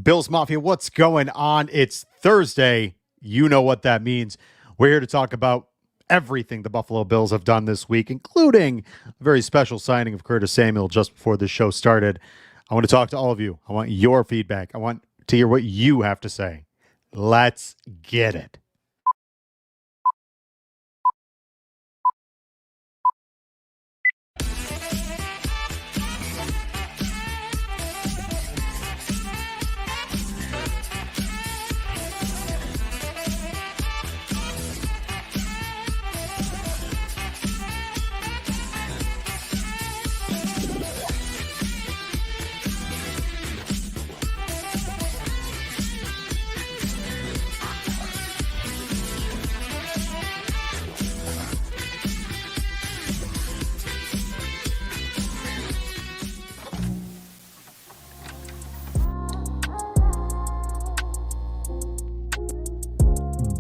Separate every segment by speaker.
Speaker 1: Bills Mafia, what's going on? It's Thursday. You know what that means. We're here to talk about everything the Buffalo Bills have done this week, including a very special signing of Curtis Samuel just before the show started. I want to talk to all of you. I want your feedback. I want to hear what you have to say. Let's get it.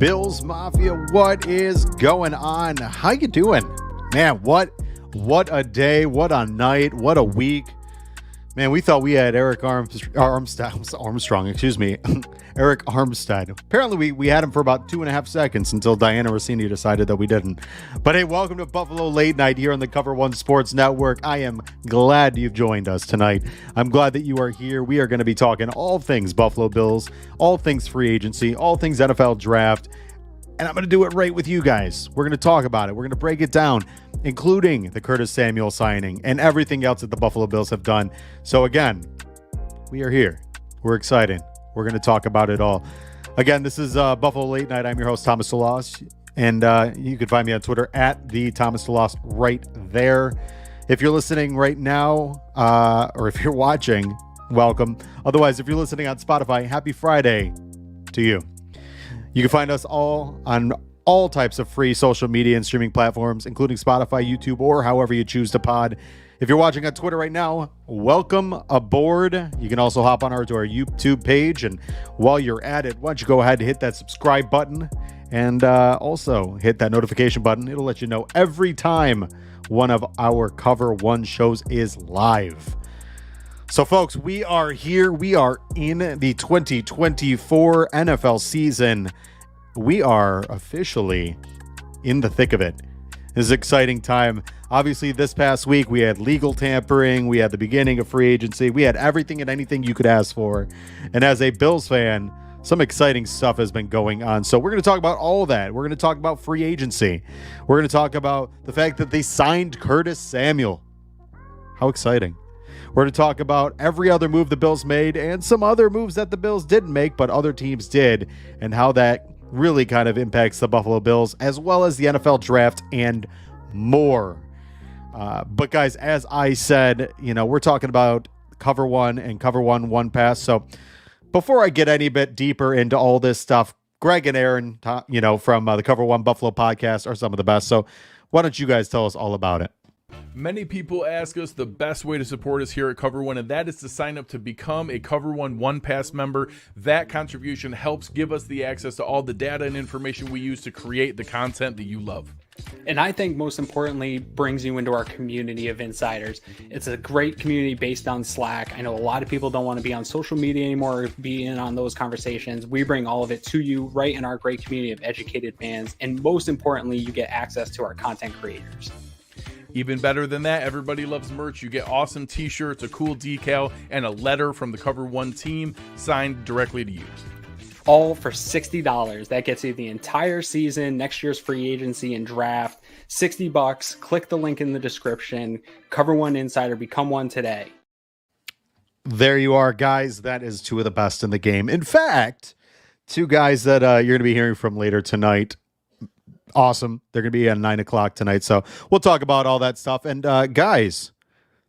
Speaker 1: Bills Mafia, what is going on? How you doing? Man, what a day, what a night, what a week. Man, we thought we had Eric Armstrong, excuse me, Eric Armstead. Apparently we had him for about 2.5 seconds until Diana Rossini decided that we didn't. But hey, welcome to Buffalo Late Night here on the Cover One Sports Network. I am glad you've joined us tonight. I'm glad that you are here. We are going to be talking all things Buffalo Bills, all things free agency, all things NFL draft. And I'm going to do it right with you guys. We're going to talk about it. We're going to break it down, including the Curtis Samuel signing and everything else that the Buffalo Bills have done. So again, we are here. We're excited. We're going to talk about it all. Again, this is Buffalo Late Night. I'm your host, Thomas DeLoss. And you can find me on Twitter at the Thomas DeLoss right there. If you're listening right now, or if you're watching, welcome. Otherwise, if you're listening on Spotify, happy Friday to you. You can find us all on all types of free social media and streaming platforms, including Spotify, YouTube, or however you choose to pod. If you're watching on Twitter right now, welcome aboard. You can also hop on to our YouTube page. And while you're at it, why don't you go ahead and hit that subscribe button and also hit that notification button. It'll let you know every time one of our Cover One shows is live. So, folks, we are here. We are in the 2024 NFL season. We are officially in the thick of it. This is an exciting time. Obviously, this past week, we had legal tampering. We had the beginning of free agency. We had everything and anything you could ask for. And as a Bills fan, some exciting stuff has been going on. So we're going to talk about all of that. We're going to talk about free agency. We're going to talk about the fact that they signed Curtis Samuel. How exciting. We're going to talk about every other move the Bills made and some other moves that the Bills didn't make, but other teams did, and how that really kind of impacts the Buffalo Bills, as well as the NFL draft and more. But guys, as I said, we're talking about Cover One and Cover One Pass. So before I get any bit deeper into all this stuff, Greg and Aaron, from the Cover One Buffalo podcast are some of the best. So why don't you guys tell us all about it?
Speaker 2: Many people ask us the best way to support us here at Cover One, and that is to sign up to become a Cover One Pass member. That contribution helps give us the access to all the data and information we use to create the content that you love.
Speaker 3: And I think most importantly, brings you into our community of insiders. It's a great community based on Slack. I know a lot of people don't want to be on social media anymore or be in on those conversations. We bring all of it to you right in our great community of educated fans. And most importantly, you get access to our content creators.
Speaker 2: Even better than that, everybody loves merch. You get awesome t-shirts, a cool decal, and a letter from the Cover One team signed directly to you.
Speaker 3: All for $60. That gets you the entire season, next year's free agency and draft. $60. Click the link in the description. Cover One Insider. Become one today.
Speaker 1: There you are, guys. That is two of the best in the game. In fact, two guys that you're going to be hearing from later tonight. Awesome. They're going to be at 9 o'clock tonight. So we'll talk about all that stuff. And guys,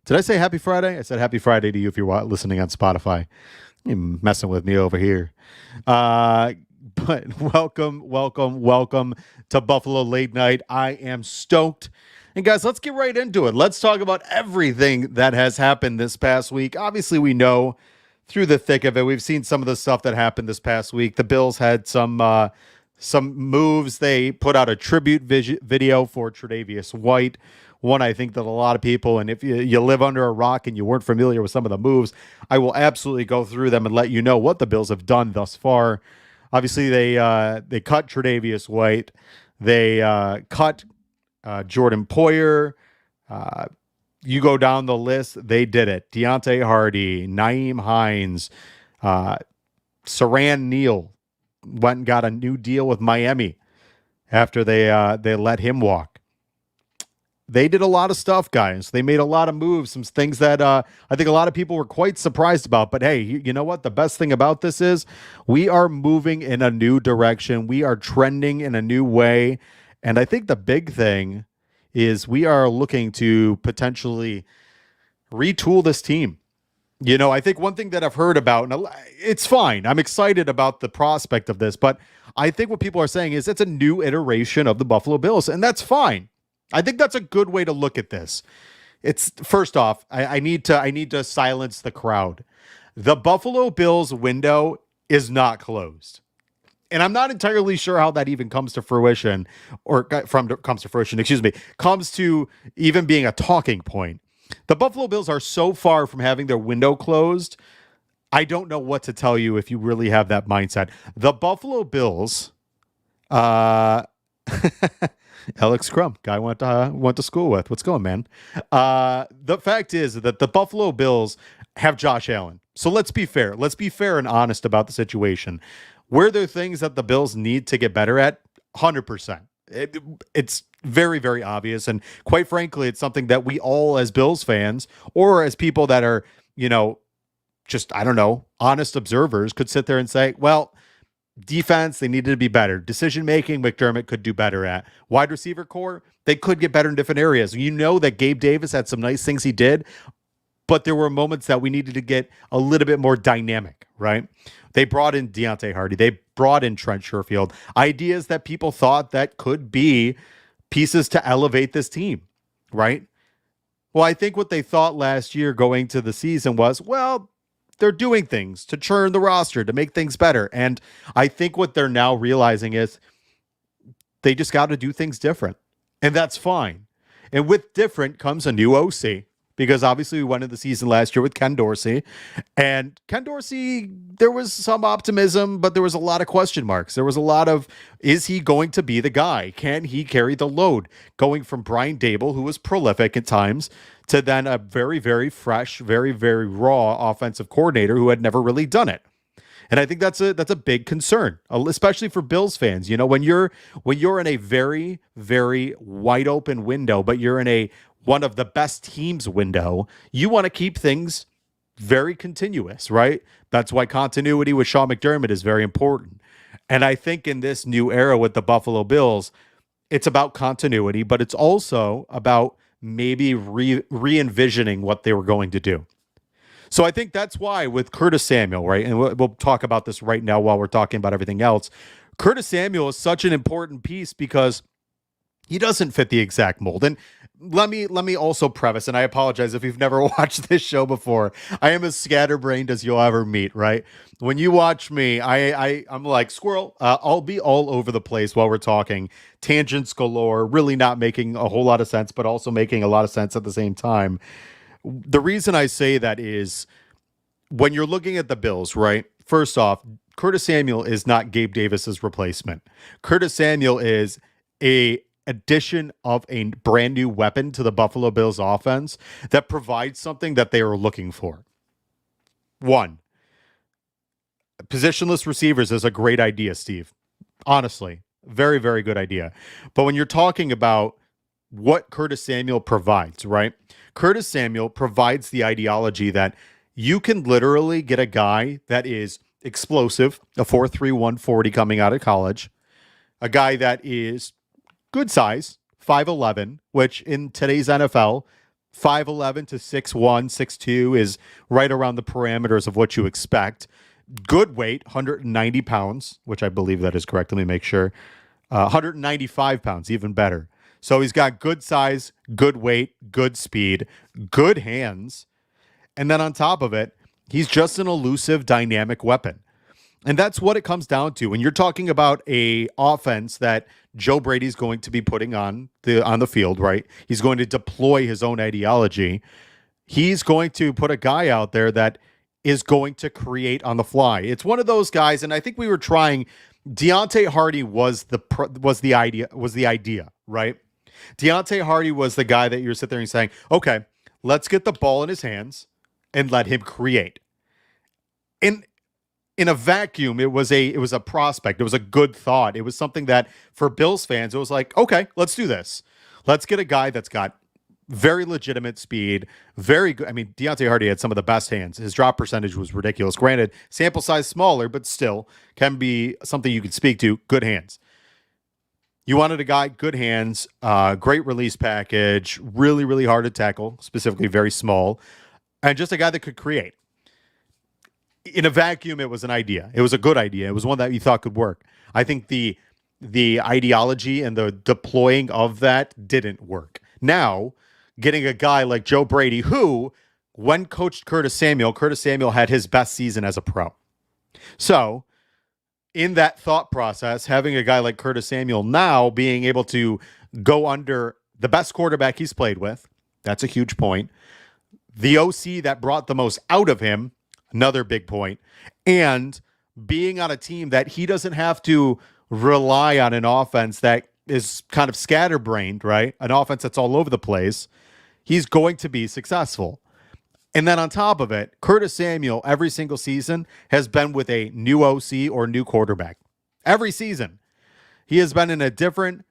Speaker 1: did I say happy Friday? I said happy Friday to you if you're listening on Spotify. You're messing with me over here. But welcome to Buffalo Late Night. I am stoked. And guys, let's get right into it. Let's talk about everything that has happened this past week. Obviously, we know through the thick of it, we've seen some of the stuff that happened this past week. The Bills had some moves. They put out a tribute video for Tre'Davious White, one I think that a lot of people, and if you live under a rock and you weren't familiar with some of the moves, I will absolutely go through them and let you know what the Bills have done thus far. Obviously, they cut Tre'Davious White. They cut Jordan Poyer. You go down the list, they did it. Deontay Hardy, Naeem Hines, Saran Neal went and got a new deal with Miami after they let him walk. They did a lot of stuff, guys. They made a lot of moves, some things that I think a lot of people were quite surprised about. But hey, you know what? The best thing about this is we are moving in a new direction. We are trending in a new way. And I think the big thing is we are looking to potentially retool this team. You know, I think one thing that I've heard about, and it's fine. I'm excited about the prospect of this, but I think what people are saying is it's a new iteration of the Buffalo Bills, and that's fine. I think that's a good way to look at this. It's first off, I need to silence the crowd. The Buffalo Bills window is not closed. And I'm not entirely sure how that even comes to fruition, comes to even being a talking point. The Buffalo Bills are so far from having their window closed. I don't know what to tell you if you really have that mindset. The Buffalo Bills, Alex Crum, guy went to school with. What's going, man? The fact is that the Buffalo Bills have Josh Allen. So let's be fair. Let's be fair and honest about the situation. Were there things that the Bills need to get better at? 100%. It's very, very obvious. And quite frankly, it's something that we all as Bills fans or as people that are, honest observers could sit there and say, well, defense, they needed to be better. Decision-making, McDermott could do better at. Wide receiver core, they could get better in different areas. You know that Gabe Davis had some nice things he did, but there were moments that we needed to get a little bit more dynamic, right? They brought in Deontay Hardy. They brought in Trent Sherfield. Ideas that people thought that could be pieces to elevate this team, right? Well, I think what they thought last year going to the season was, well, they're doing things to churn the roster, to make things better. And I think what they're now realizing is they just got to do things different. And that's fine. And with different comes a new OC. Because obviously we went into the season last year with Ken Dorsey. And Ken Dorsey, there was some optimism, but there was a lot of question marks. There was a lot of, is he going to be the guy? Can he carry the load? Going from Brian Dable, who was prolific at times, to then a very, very fresh, very, very raw offensive coordinator who had never really done it. And I think that's a big concern, especially for Bills fans. You know, when you're in a very, very wide open window, but you're in one of the best teams window, you want to keep things very continuous, right? That's why continuity with Sean McDermott is very important. And I think in this new era with the Buffalo Bills, it's about continuity, but it's also about maybe re-envisioning what they were going to do. So I think that's why with Curtis Samuel, right? And we'll talk about this right now while we're talking about everything else. Curtis Samuel is such an important piece because he doesn't fit the exact mold. And let me also preface, and I apologize if you've never watched this show before. I am as scatterbrained as you'll ever meet, right? When you watch me, I'm like squirrel. I'll be all over the place while we're talking. Tangents galore, really not making a whole lot of sense, but also making a lot of sense at the same time. The reason I say that is when you're looking at the Bills, right? First off, Curtis Samuel is not Gabe Davis's replacement. Curtis Samuel is a addition of a brand new weapon to the Buffalo Bills offense that provides something that they are looking for. One, positionless receivers is a great idea, Steve. Honestly, very, very good idea. But when you're talking about what Curtis Samuel provides, right? Curtis Samuel provides the ideology that you can literally get a guy that is explosive, a 4.3 140 coming out of college, a guy that is good size, 5'11", which in today's NFL, 5'11 to 6'1", 6'2 is right around the parameters of what you expect. Good weight, 190 pounds, which I believe that is correct. Let me make sure. 195 pounds, even better. So he's got good size, good weight, good speed, good hands. And then on top of it, he's just an elusive, dynamic weapon. And that's what it comes down to. When you're talking about a offense that Joe Brady's going to be putting on the field, right? He's going to deploy his own ideology. He's going to put a guy out there that is going to create on the fly. It's one of those guys, and I think we were trying. Deontay Hardy was the idea, right? Deontay Hardy was the guy that you're sitting there and saying, okay, let's get the ball in his hands and let him create. In a vacuum, it was a prospect. It was a good thought. It was something that for Bills fans, it was like, okay, let's do this. Let's get a guy that's got very legitimate speed, very good. I mean, Deontay Hardy had some of the best hands. His drop percentage was ridiculous. Granted, sample size smaller, but still can be something you can speak to. Good hands. You wanted a guy, good hands, great release package, really, really hard to tackle, specifically very small, and just a guy that could create. In a vacuum, it was an idea. It was a good idea. It was one that you thought could work. I think the ideology and the deploying of that didn't work. Now, getting a guy like Joe Brady, who, when coached Curtis Samuel had his best season as a pro. So, in that thought process, having a guy like Curtis Samuel now being able to go under the best quarterback he's played with, that's a huge point. The OC that brought the most out of him, another big point. And being on a team that he doesn't have to rely on an offense that is kind of scatterbrained, right? An offense that's all over the place. He's going to be successful. And then on top of it, Curtis Samuel, every single season, has been with a new OC or new quarterback. Every season. He has been in a different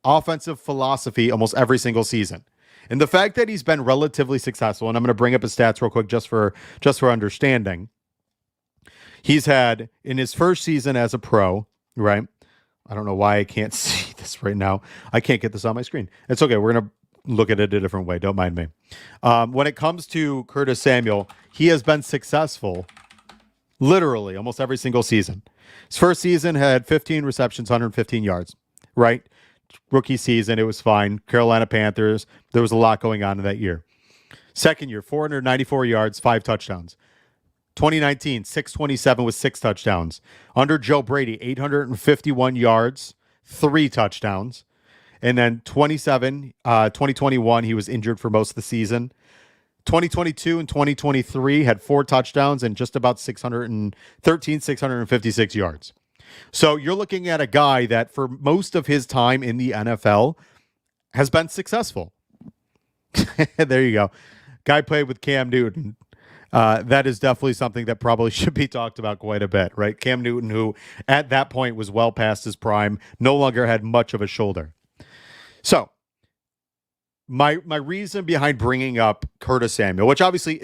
Speaker 1: offensive philosophy almost every single season. And the fact that he's been relatively successful, and I'm going to bring up his stats real quick just for understanding. He's had, in his first season as a pro, right? I don't know why I can't see this right now. I can't get this on my screen. It's okay. We're going to look at it a different way. Don't mind me. When it comes to Curtis Samuel, he has been successful literally almost every single season. His first season had 15 receptions, 115 yards, right? Rookie season, it was fine. Carolina Panthers, there was a lot going on in that year. Second year, 494 yards, 5 touchdowns. 2019, 627 with 6 touchdowns. Under Joe Brady, 851 yards, 3 touchdowns. And then 2021, he was injured for most of the season. 2022 and 2023 had 4 touchdowns and just about 656 yards. So you're looking at a guy that for most of his time in the NFL has been successful. There you go. Guy played with Cam Newton. That is definitely something that probably should be talked about quite a bit, right? Cam Newton, who at that point was well past his prime, no longer had much of a shoulder. So my reason behind bringing up Curtis Samuel, which obviously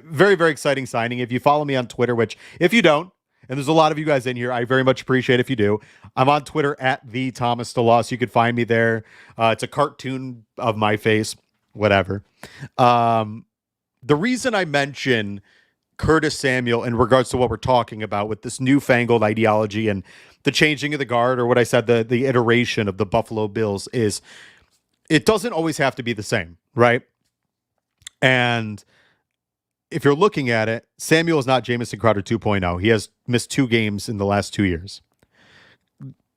Speaker 1: very, very exciting signing. If you follow me on Twitter, which if you don't, and there's a lot of you guys in here, I very much appreciate if you do. I'm on Twitter at the Thomas DeLoss. You could find me there. It's a cartoon of my face, whatever. The reason I mention Curtis Samuel in regards to what we're talking about with this newfangled ideology and the changing of the guard, or what I said, the iteration of the Buffalo Bills, is it doesn't always have to be the same, right? And if you're looking at it, Samuel is not Jamison Crowder 2.0. He has missed 2 games in the last 2 years.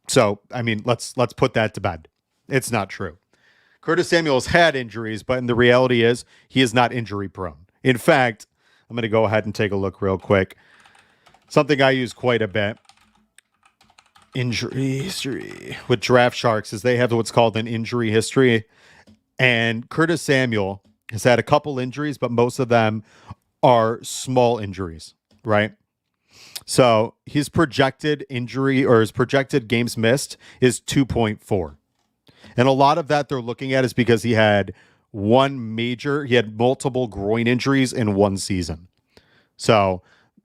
Speaker 1: So, I mean, let's put that to bed. It's not true. Curtis Samuel has had injuries, but the reality is he is not injury prone. In fact, I'm going to go ahead and take a look real quick. Something I use quite a bit. Injury history with Draft Sharks is they have what's called an injury history. And Curtis Samuel has had a couple injuries, but most of them are small injuries, right? So his projected injury or his projected games missed is 2.4. And a lot of that they're looking at is because he had multiple groin injuries in one season. So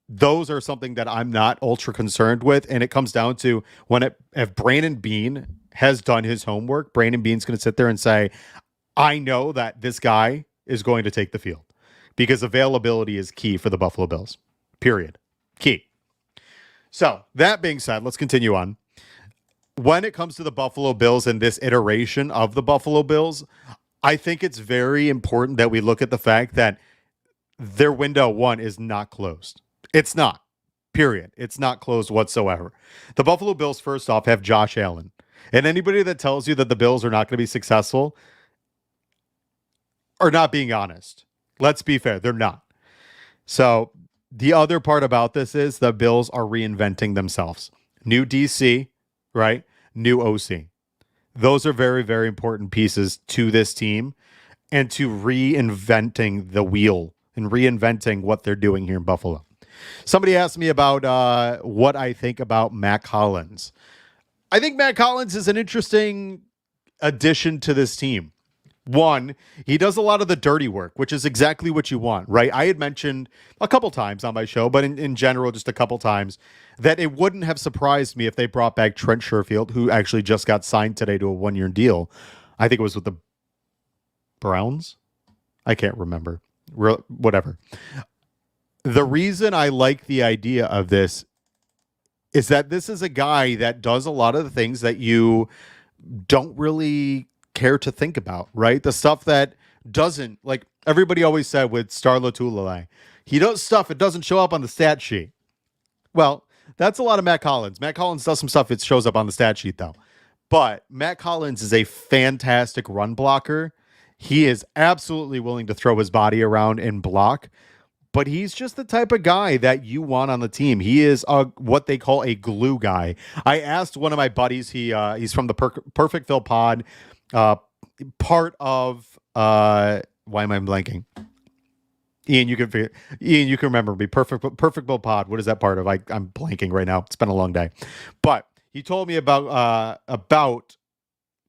Speaker 1: those are something that I'm not ultra concerned with. And it comes down to if Brandon Beane has done his homework, Brandon Beane's going to sit there and say, I know that this guy is going to take the field because availability is key for the Buffalo Bills, period. Key. So that being said, let's continue on. When it comes to the Buffalo Bills and this iteration of the Buffalo Bills, I think it's very important that we look at the fact that their window one is not closed. It's not. period. It's not closed whatsoever. The Buffalo Bills, first off, have Josh Allen. And anybody that tells you that the Bills are not going to be successful are not being honest. Let's be fair. They're not. So the other part about this is the Bills are reinventing themselves. New DC, right? New OC. Those are very, very important pieces to this team and to reinventing the wheel and reinventing what they're doing here in Buffalo. Somebody asked me about what I think about Matt Collins. I think Matt Collins is an interesting addition to this team. One, he does a lot of the dirty work, which is exactly what you want, right? I had mentioned a couple times on my show, but in general, just a couple times, that it wouldn't have surprised me if they brought back Trent Sherfield, who actually just got signed today to a 1-year deal. I think it was with the Browns. I can't remember. Whatever. The reason I like the idea of this is that this is a guy that does a lot of the things that you don't really care to think about, right? The stuff that doesn't, like everybody always said with Star Lotulelei, he does stuff, it doesn't show up on the stat sheet. Well, that's a lot of Matt Collins. Matt Collins does some stuff, it shows up on the stat sheet though. But Matt Collins is a fantastic run blocker. He is absolutely willing to throw his body around and block, but he's just the type of guy that you want on the team. He is what they call a glue guy. I asked one of my buddies, he's from the Perfectville Pod, part of why am I blanking? Ian, you can remember me. Perfectville Pod. What is that part of? I'm blanking right now. It's been a long day. But he told me about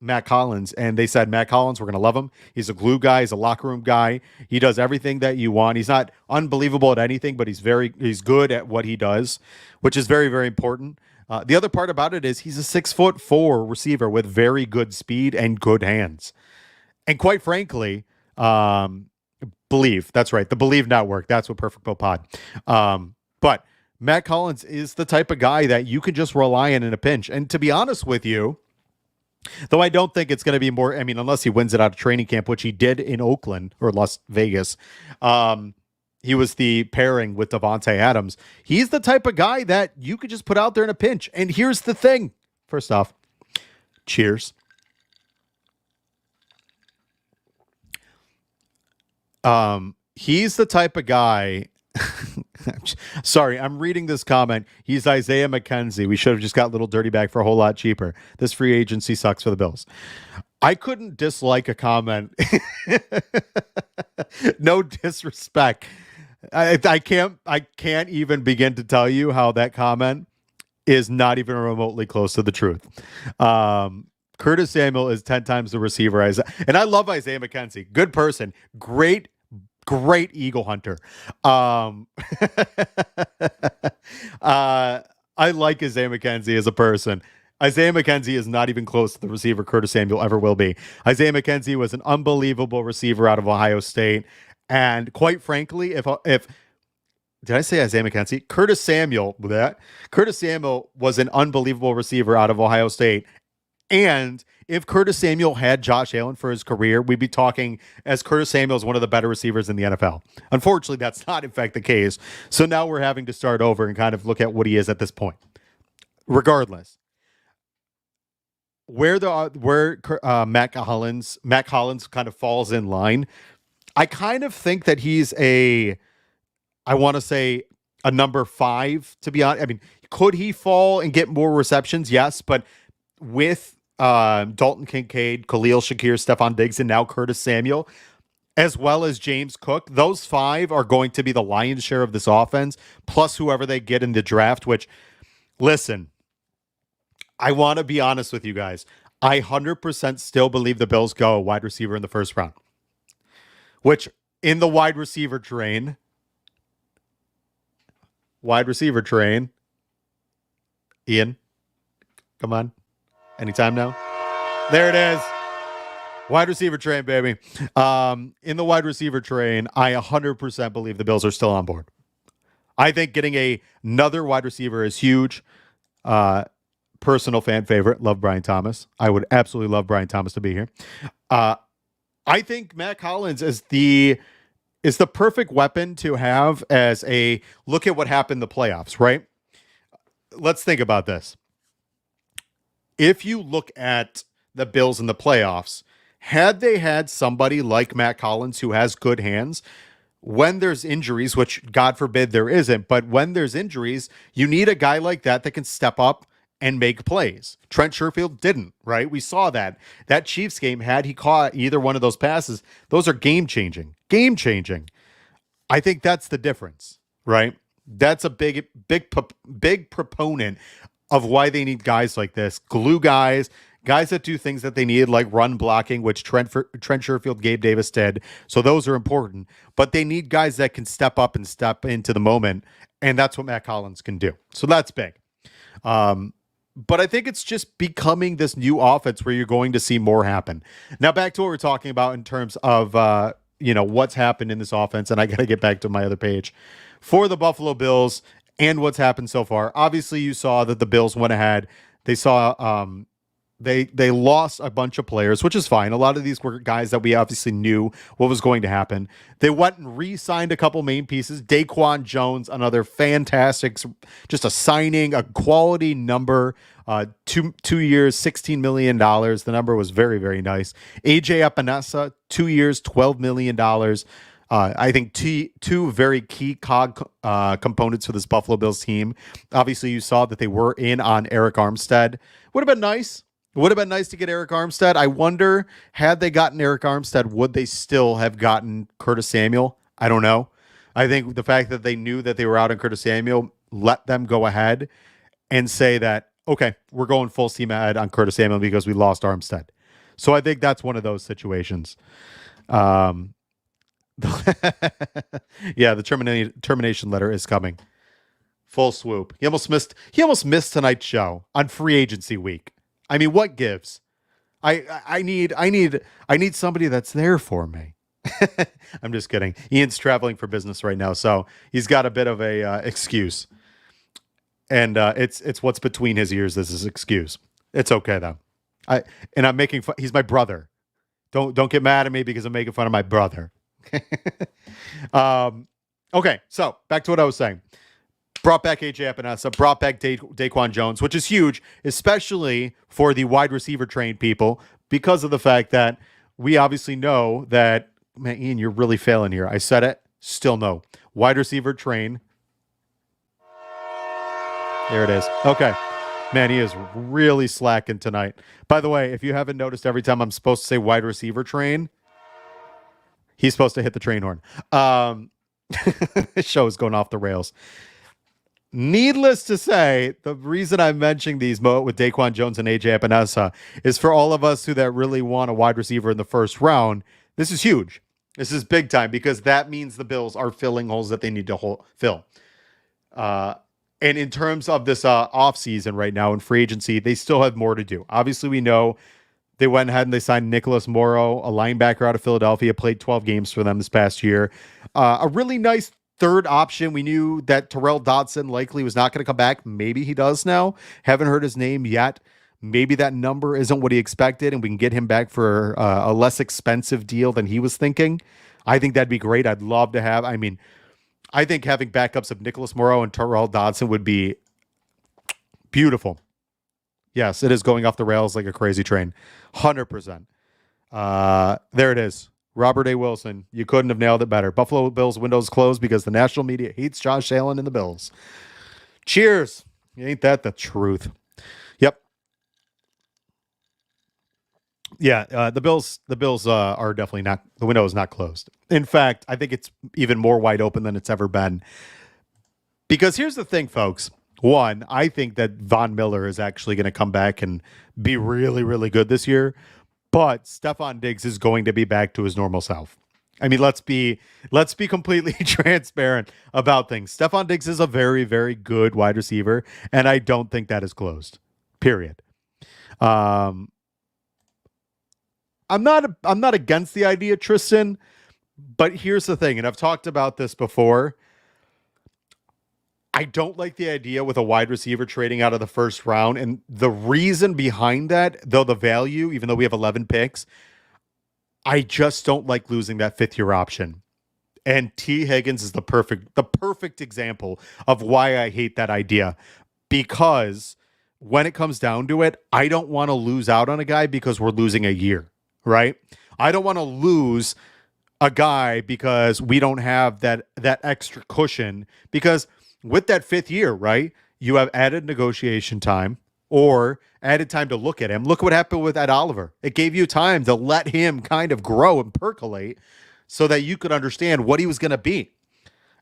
Speaker 1: Matt Collins, and they said, Matt Collins, we're going to love him. He's a glue guy. He's a locker room guy. He does everything that you want. He's not unbelievable at anything, but he's good at what he does, which is very, very important. The other part about it is he's a 6'4" receiver with very good speed and good hands. And quite frankly, Believe. That's right. The Believe Network. That's what Perfectville Pod. But Matt Collins is the type of guy that you can just rely on in a pinch. And to be honest with you, though I don't think it's going to be more, unless he wins it out of training camp, which he did in Oakland or Las Vegas. He was the pairing with Davante Adams. He's the type of guy that you could just put out there in a pinch. And here's the thing. First off, cheers. He's the type of guy. Sorry, I'm reading this comment. He's Isaiah McKenzie. We should have just got Little Dirty Bag for a whole lot cheaper. This free agency sucks for the Bills. I couldn't dislike a comment. No disrespect. I can't even begin to tell you how that comment is not even remotely close to the truth. Curtis Samuel is 10 times the receiver. And I love Isaiah McKenzie. Good person. Great eagle hunter. I like Isaiah McKenzie as a person. Isaiah McKenzie is not even close to the receiver Curtis Samuel ever will be. Isaiah McKenzie was an unbelievable receiver out of Ohio State. And quite frankly, if did I say Isaiah McKenzie? Curtis Samuel was an unbelievable receiver out of Ohio State. And if Curtis Samuel had Josh Allen for his career, we'd be talking as Curtis Samuel is one of the better receivers in the NFL. Unfortunately, that's not in fact the case. So now we're having to start over and kind of look at what he is at this point. Regardless, where Matt Collins kind of falls in line, I kind of think that he's I want to say a number 5, to be honest. Could he fall and get more receptions? Yes, but with Dalton Kincaid, Khalil Shakir, Stephon Diggs, and now Curtis Samuel, as well as James Cook, those 5 are going to be the lion's share of this offense, plus whoever they get in the draft, which, listen, I want to be honest with you guys. I 100% still believe the Bills go a wide receiver in the first round, which in the wide receiver train, Ian, come on. Anytime now. There it is. Wide receiver train, baby. In the wide receiver train, I 100% believe the Bills are still on board. I think getting another wide receiver is huge. Personal fan favorite. Love Brian Thomas. I would absolutely love Brian Thomas to be here. I think Matt Collins is the perfect weapon to have as a look at what happened in the playoffs, right? let's think about this. If you look at the Bills in the playoffs, had they had somebody like Matt Collins who has good hands, when there's injuries, which God forbid there isn't, but when there's injuries, you need a guy like that that can step up and make plays. Trent Sherfield didn't, right? We saw that. That Chiefs game, had he caught either one of those passes, those are game-changing. Game-changing. I think that's the difference, right? That's a big proponent of why they need guys like this. Glue guys that do things that they need, like run blocking, which Trent Sherfield, Gabe Davis did. So those are important. But they need guys that can step up and step into the moment, and that's what Matt Collins can do. So that's big. But I think it's just becoming this new offense where you're going to see more happen. Now, back to what we're talking about in terms of what's happened in this offense, and I got to get back to my other page. For the Buffalo Bills and what's happened so far, obviously you saw that the Bills went ahead. They saw they lost a bunch of players, which is fine. A lot of these were guys that we obviously knew what was going to happen. They went and re-signed a couple main pieces. Daquan Jones, another fantastic, just a signing, a quality number. 2 years, $16 million. The number was very, very nice. AJ Epinesa, 2 years, $12 million. I think two very key components for this Buffalo Bills team. Obviously, you saw that they were in on Eric Armstead. Would have been nice. Would have been nice to get Eric Armstead. I wonder, had they gotten Eric Armstead, would they still have gotten Curtis Samuel? I don't know. I think the fact that they knew that they were out on Curtis Samuel let them go ahead and say that, okay, we're going full steam ahead on Curtis Samuel because we lost Armstead. So I think that's one of those situations. Yeah, the termination letter is coming. Full swoop. He almost missed tonight's show on free agency week. I mean, what gives? I need somebody that's there for me. I'm just kidding. Ian's traveling for business right now, so he's got a bit of a excuse. And it's what's between his ears. This is excuse. It's okay though. I'm making fun. He's my brother. Don't get mad at me because I'm making fun of my brother. Okay, so back to what I was saying. Brought back AJ Epinesa, brought back Daquan Jones, which is huge, especially for the wide receiver trained people, because of the fact that we obviously know that, man, Ian, you're really failing here. I said it, still no. Wide receiver train. There it is. Okay. Man, he is really slacking tonight. By the way, if you haven't noticed, every time I'm supposed to say wide receiver train, he's supposed to hit the train horn. This show is going off the rails. Needless to say, the reason I'm mentioning these with Daquan Jones and AJ Epinesa is for all of us who that really want a wide receiver in the first round. This is huge. This is big time because that means the Bills are filling holes that they need to fill. And in terms of this offseason right now in free agency, they still have more to do. Obviously, we know they went ahead and they signed Nicholas Morrow, a linebacker out of Philadelphia, played 12 games for them this past year. A really nice third option. We knew that Terrell Dodson likely was not going to come back. Maybe he does now. Haven't heard his name yet. Maybe that number isn't what he expected and we can get him back for a less expensive deal than he was thinking. I think that'd be great. I'd love to have. I think having backups of Nicholas Morrow and Terrell Dodson would be beautiful. Yes, it is going off the rails like a crazy train. 100%. There it is. Robert A. Wilson, you couldn't have nailed it better. Buffalo Bills windows closed because the national media hates Josh Allen and the Bills. Cheers. Ain't that the truth? Yep. Yeah, the Bills are definitely not, the window is not closed. In fact, I think it's even more wide open than it's ever been. Because here's the thing, folks. One, I think that Von Miller is actually going to come back and be really, really good this year. But Stephon Diggs is going to be back to his normal self. Let's be completely transparent about things. Stephon Diggs is a very, very good wide receiver, and I don't think that is closed. Period. I'm not against the idea, Tristan, but here's the thing, and I've talked about this before. I don't like the idea with a wide receiver trading out of the first round. And the reason behind that, though the value, even though we have 11 picks, I just don't like losing that fifth-year option. And T. Higgins is the perfect example of why I hate that idea. because when it comes down to it, I don't want to lose out on a guy because we're losing a year, right? I don't want to lose a guy because we don't have that extra cushion, because with that 5th year, right, you have added negotiation time or added time to look at him. Look what happened with Ed Oliver. It gave you time to let him kind of grow and percolate so that you could understand what he was going to be.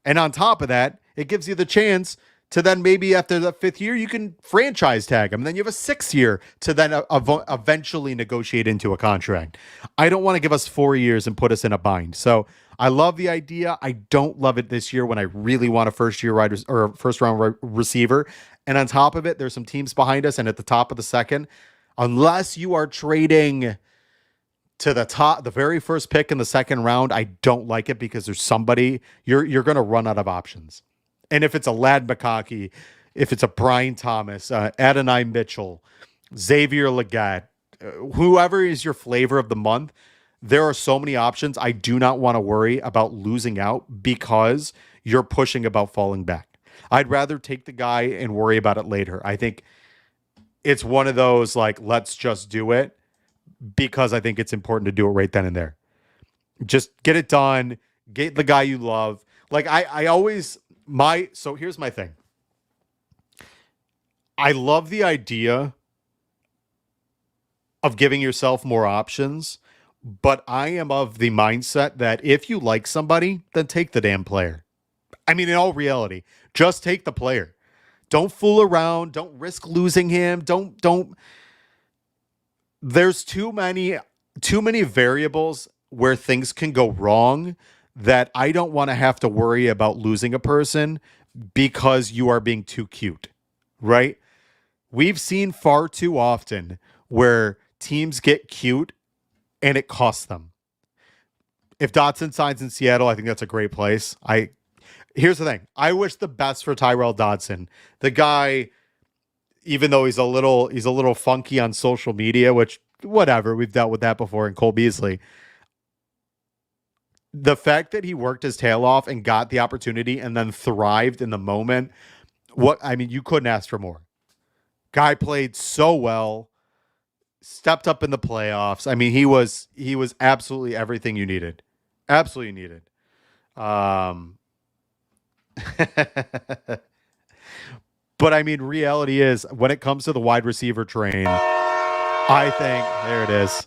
Speaker 1: And on top of that, it gives you the chance to then maybe after the 5th year, you can franchise tag him. And then you have a 6th year to then eventually negotiate into a contract. I don't want to give us 4 years and put us in a bind. So I love the idea. I don't love it this year when I really want a first round receiver. And on top of it, there's some teams behind us. And at the top of the second, unless you are trading to the very first pick in the second round, I don't like it, because there's somebody you're going to run out of options. And if it's a Lad McConkey, if it's a Brian Thomas, Adonai Mitchell, Xavier Legette, whoever is your flavor of the month, there are so many options. I do not want to worry about losing out because you're pushing about falling back. I'd rather take the guy and worry about it later. I think it's one of those, like, let's just do it, because I think it's important to do it right then and there. Just get it done. Get the guy you love. Like I always... So here's my thing. I love the idea of giving yourself more options, but I am of the mindset that if you like somebody, then take the damn player. I mean, in all reality, just take the player. Don't fool around. Don't risk losing him. Don't. There's too many variables where things can go wrong, that I don't want to have to worry about losing a person because you are being too cute, right? We've seen far too often where teams get cute and it costs them. If Dotson signs in Seattle, I think that's a great place. Here's the thing. I wish the best for Tyrell Dodson. The guy, even though he's a little funky on social media, which, whatever, we've dealt with that before in Cole Beasley. The fact that he worked his tail off and got the opportunity and then thrived in the moment, you couldn't ask for more. Guy played so well, stepped up in the playoffs. I mean, he was absolutely everything you needed. Absolutely needed. But I mean, reality is, when it comes to the wide receiver train, I think, there it is.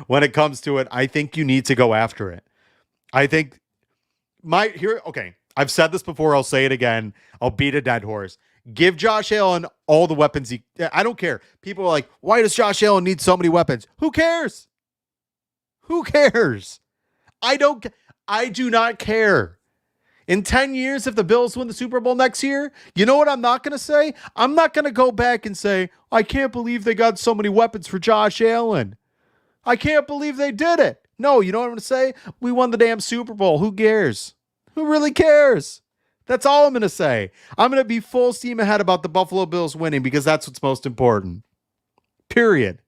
Speaker 1: When it comes to it, I think you need to go after it. I think I've said this before. I'll say it again. I'll beat a dead horse. Give Josh Allen all the weapons I don't care. People are like, why does Josh Allen need so many weapons? Who cares? Who cares? I do not care. In 10 years, if the Bills win the Super Bowl next year, you know what I'm not going to say? I'm not going to go back and say, I can't believe they got so many weapons for Josh Allen. I can't believe they did it. No, you know what I'm going to say? We won the damn Super Bowl. Who cares? Who really cares? That's all I'm going to say. I'm going to be full steam ahead about the Buffalo Bills winning, because that's what's most important. Period.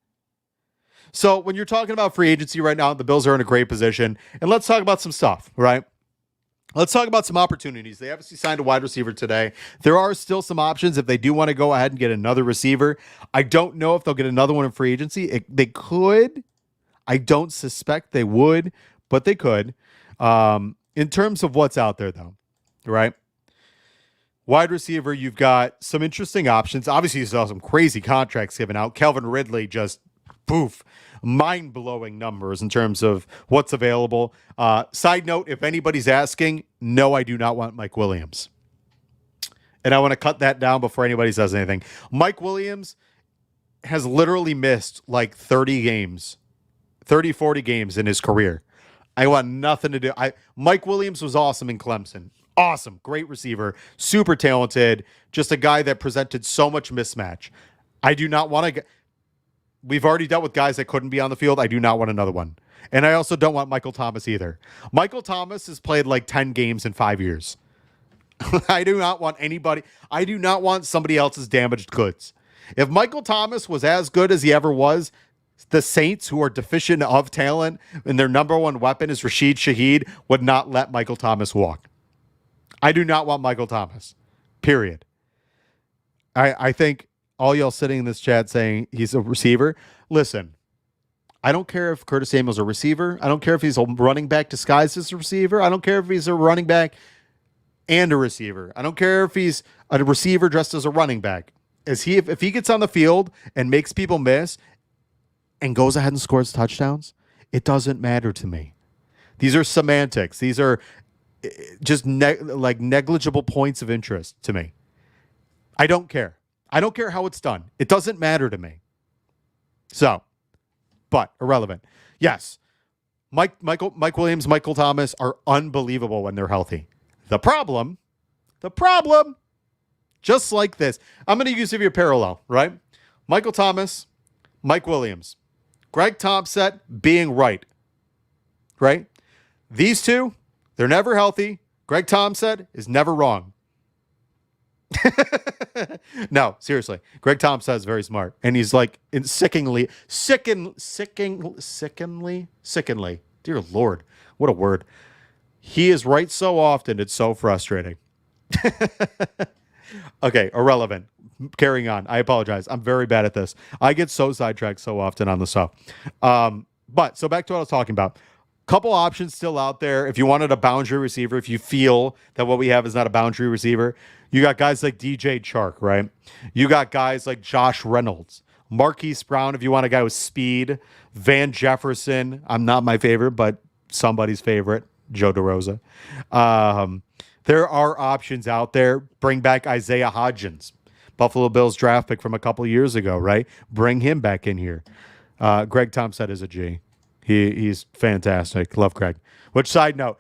Speaker 1: So when you're talking about free agency right now, the Bills are in a great position. And let's talk about some stuff, right? Let's talk about some opportunities. They obviously signed a wide receiver today. There are still some options if they do want to go ahead and get another receiver. I don't know if they'll get another one in free agency. They could. I don't suspect they would, but they could. In terms of what's out there, though, right? Wide receiver, you've got some interesting options. Obviously, you saw some crazy contracts given out. Calvin Ridley just, poof, mind-blowing numbers in terms of what's available. Side note, if anybody's asking, no, I do not want Mike Williams. And I want to cut that down before anybody says anything. Mike Williams has literally missed like 40 games in his career. I want nothing to do. Mike Williams was awesome in Clemson. Awesome. Great receiver. Super talented. Just a guy that presented so much mismatch. I do not want to... We've already dealt with guys that couldn't be on the field. I do not want another one. And I also don't want Michael Thomas either. Michael Thomas has played like 10 games in 5 years. I do not want anybody. I do not want somebody else's damaged goods. If Michael Thomas was as good as he ever was, the Saints, who are deficient of talent and their number one weapon is Rashid Shaheed, would not let Michael Thomas walk. I do not want Michael Thomas. Period. I think all y'all sitting in this chat saying he's a receiver. Listen, I don't care if Curtis Samuel's a receiver. I don't care if he's a running back disguised as a receiver. I don't care if he's a running back and a receiver. I don't care if he's a receiver dressed as a running back. If he gets on the field and makes people miss and goes ahead and scores touchdowns, it doesn't matter to me. These are semantics. These are just like negligible points of interest to me. I don't care. I don't care how it's done. It doesn't matter to me. So, but irrelevant. Yes, Mike Williams, Michael Thomas are unbelievable when they're healthy. The problem, just like this. I'm going to use your parallel, right? Michael Thomas, Mike Williams, Greg Thompson being right? These two, they're never healthy. Greg Thompson is never wrong. No, seriously. Greg Thompson is very smart. And he's like sickeningly. Dear Lord, what a word. He is right so often, it's so frustrating. Okay, irrelevant. Carrying on. I apologize. I'm very bad at this. I get so sidetracked so often on the stuff. But so back to what I was talking about. Couple options still out there. If you wanted a boundary receiver, if you feel that what we have is not a boundary receiver, you got guys like DJ Chark, right? You got guys like Josh Reynolds, Marquise Brown, if you want a guy with speed, Van Jefferson. I'm not my favorite, but somebody's favorite, Joe DeRosa. There are options out there. Bring back Isaiah Hodgins, Buffalo Bills draft pick from a couple years ago, right? Bring him back in here. Greg Thompson is a G. He's fantastic. Love Greg. Which side note,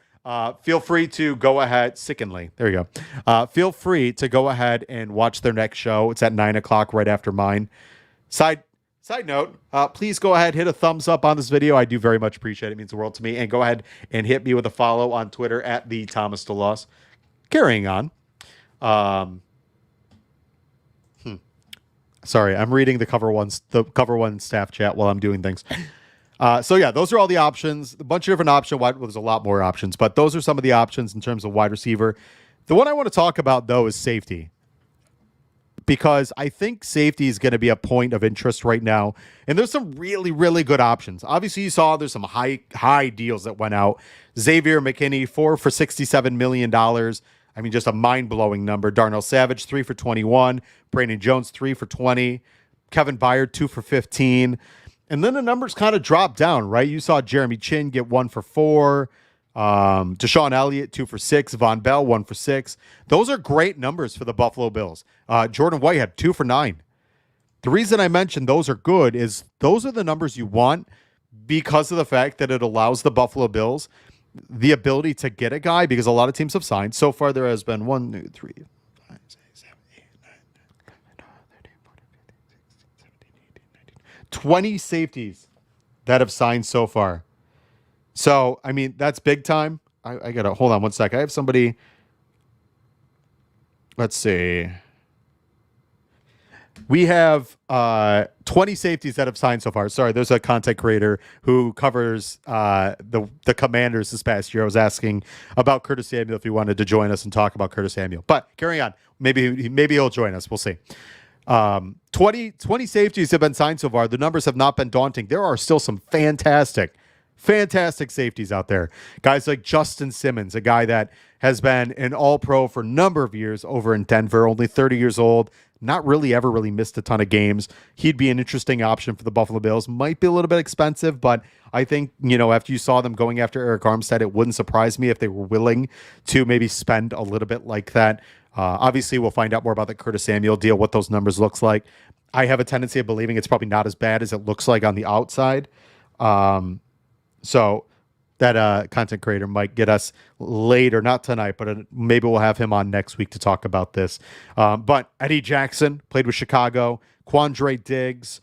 Speaker 1: feel free to go ahead. Sickenly. There you go. Feel free to go ahead and watch their next show. It's at 9:00 right after mine. Side note, please go ahead, hit a thumbs up on this video. I do very much appreciate it. It means the world to me. And go ahead and hit me with a follow on Twitter at the Thomas DeLoss. Carrying on. Sorry, I'm reading the Cover One staff chat while I'm doing things. So yeah, those are all the options. A bunch of different options. Well, there's a lot more options, but those are some of the options in terms of wide receiver. The one I want to talk about though is safety, because I think safety is going to be a point of interest right now. And there's some really, really good options. Obviously, you saw there's some high deals that went out. Xavier McKinney, 4 for $67 million. I mean, just a mind-blowing number. Darnell Savage, 3 for 21. Brandon Jones, 3 for 20. Kevin Byard, 2 for 15. And then the numbers kind of dropped down, right? You saw Jeremy Chin get 1 for 4. Deshaun Elliott, 2 for 6. Von Bell, 1 for 6. Those are great numbers for the Buffalo Bills. Jordan Whitehead, 2 for 9. The reason I mentioned those are good is those are the numbers you want because of the fact that it allows the Buffalo Bills the ability to get a guy, because a lot of teams have signed. So far, there has been 1, 2, 3, 5, 6, 7, 8, 9, 10, 13, 14, 15, 16, 17, 18, 19, 20 safeties that have signed so far. So, I mean, that's big time. I got to hold on one sec. I have somebody. Let's see. We have 20 safeties that have signed so far. Sorry, there's a content creator who covers the Commanders this past year. I was asking about Curtis Samuel if he wanted to join us and talk about Curtis Samuel. But carrying on. Maybe he'll join us. We'll see. 20 safeties have been signed so far. The numbers have not been daunting. There are still some fantastic safeties out there. Guys like Justin Simmons, a guy that has been an all-pro for a number of years over in Denver, only 30 years old, not really ever really missed a ton of games. He'd be an interesting option for the Buffalo Bills. Might be a little bit expensive, but I think, after you saw them going after Eric Armstead, it wouldn't surprise me if they were willing to maybe spend a little bit like that. Obviously, we'll find out more about the Curtis Samuel deal, what those numbers looks like. I have a tendency of believing it's probably not as bad as it looks like on the outside. So that content creator might get us later, not tonight, but maybe we'll have him on next week to talk about this. But Eddie Jackson played with Chicago, Quandre Diggs.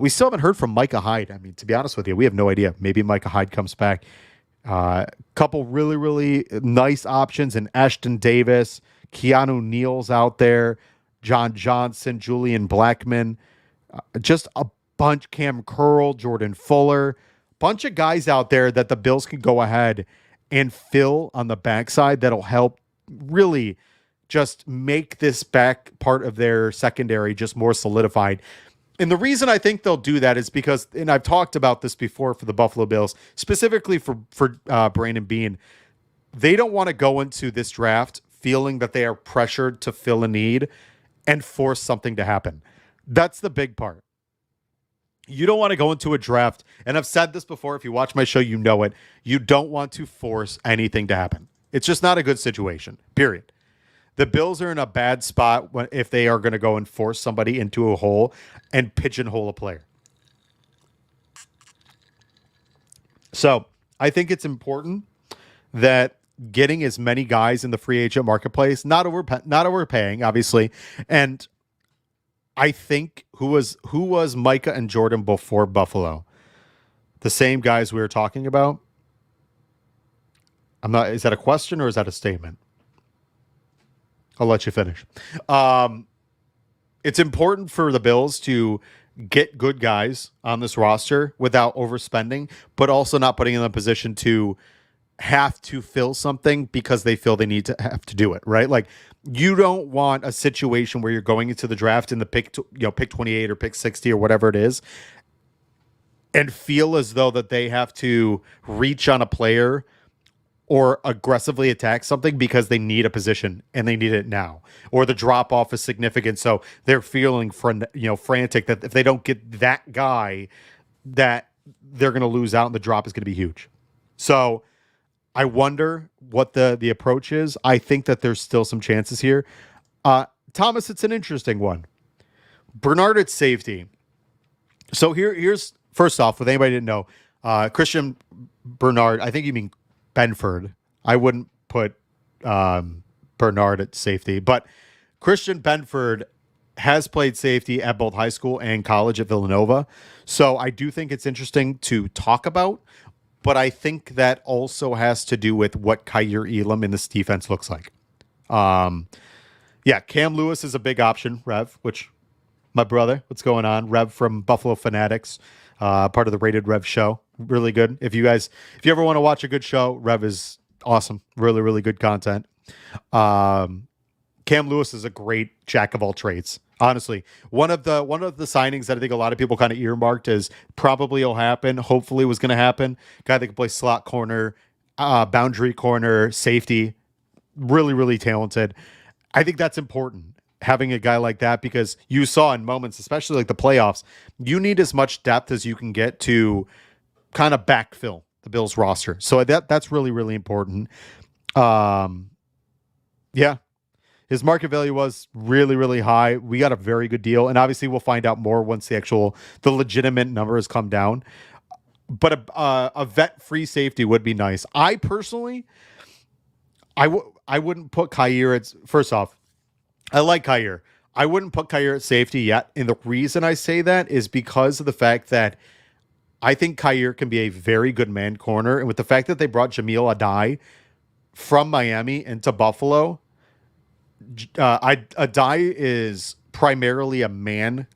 Speaker 1: We still haven't heard from Micah Hyde. I mean, to be honest with you, we have no idea. Maybe Micah Hyde comes back. Couple really, really nice options in Ashton Davis, Keanu Neal's out there, John Johnson, Julian Blackman, just a bunch, Cam Curl, Jordan Fuller, bunch of guys out there that the Bills can go ahead and fill on the backside that'll help really just make this back part of their secondary just more solidified. And the reason I think they'll do that is because, and I've talked about this before for the Buffalo Bills, specifically for Brandon Beane, they don't want to go into this draft feeling that they are pressured to fill a need and force something to happen. That's the big part. You don't want to go into a draft, and I've said this before, if you watch my show, you know it. You don't want to force anything to happen. It's just not a good situation, period. The Bills are in a bad spot if they are going to go and force somebody into a hole and pigeonhole a player. So I think it's important that getting as many guys in the free agent marketplace, not overpaying, obviously, and I think who was Micah and Jordan before Buffalo? The same guys we were talking about? Is that a question or is that a statement? I'll let you finish. It's important for the Bills to get good guys on this roster without overspending, but also not putting them in a position to have to fill something because they feel they need to have to do it, right? Like, you don't want a situation where you're going into the draft in the pick 28 or pick 60 or whatever it is, and feel as though that they have to reach on a player or aggressively attack something because they need a position and they need it now, or the drop off is significant, so they're feeling frantic that if they don't get that guy, that they're going to lose out and the drop is going to be huge. So I wonder what the approach is. I think that there's still some chances here. Thomas, it's an interesting one. Bernard at safety. So here's first off, with anybody who didn't know, Christian Bernard, I think you mean Benford. I wouldn't put Bernard at safety, but Christian Benford has played safety at both high school and college at Villanova. So I do think it's interesting to talk about, but I think that also has to do with what Kaiir Elam in this defense looks like. Cam Lewis is a big option, Rev, which my brother, what's going on? Rev from Buffalo Fanatics, part of the Rated Rev show. Really good. If you ever want to watch a good show, Rev is awesome. Really, really good content. Cam Lewis is a great jack of all trades. Honestly, one of the signings that I think a lot of people kind of earmarked as probably will happen, hopefully was going to happen. Guy that can play slot corner, boundary corner, safety. Really, really talented. I think that's important, having a guy like that, because you saw in moments, especially like the playoffs, you need as much depth as you can get to kind of backfill the Bills roster. So that's really, really important. His market value was really, really high. We got a very good deal. And obviously we'll find out more once the legitimate numbers come down. But a vet free safety would be nice. I personally, I wouldn't put Kaiir at, first off, I like Kaiir. I wouldn't put Kaiir at safety yet. And the reason I say that is because of the fact that I think Kaiir can be a very good man corner. And with the fact that they brought Jamil Adai from Miami into Buffalo, Adai is primarily a man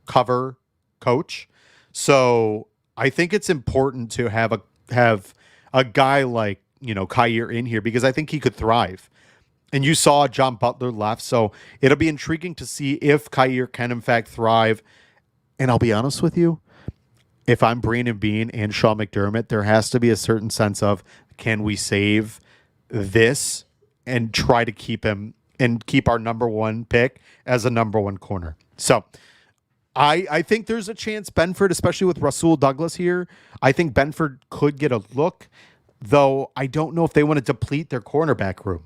Speaker 1: cover coach. So I think it's important to have a guy like, Kaiir in here, because I think he could thrive. And you saw John Butler left, so it'll be intriguing to see if Kaiir can in fact thrive. And I'll be honest with you, if I'm Brandon Beane and Sean McDermott, there has to be a certain sense of, can we save this and try to keep him and keep our number one pick as a number one corner. So I think there's a chance Benford, especially with Rasul Douglas here, I think Benford could get a look, though I don't know if they want to deplete their cornerback room.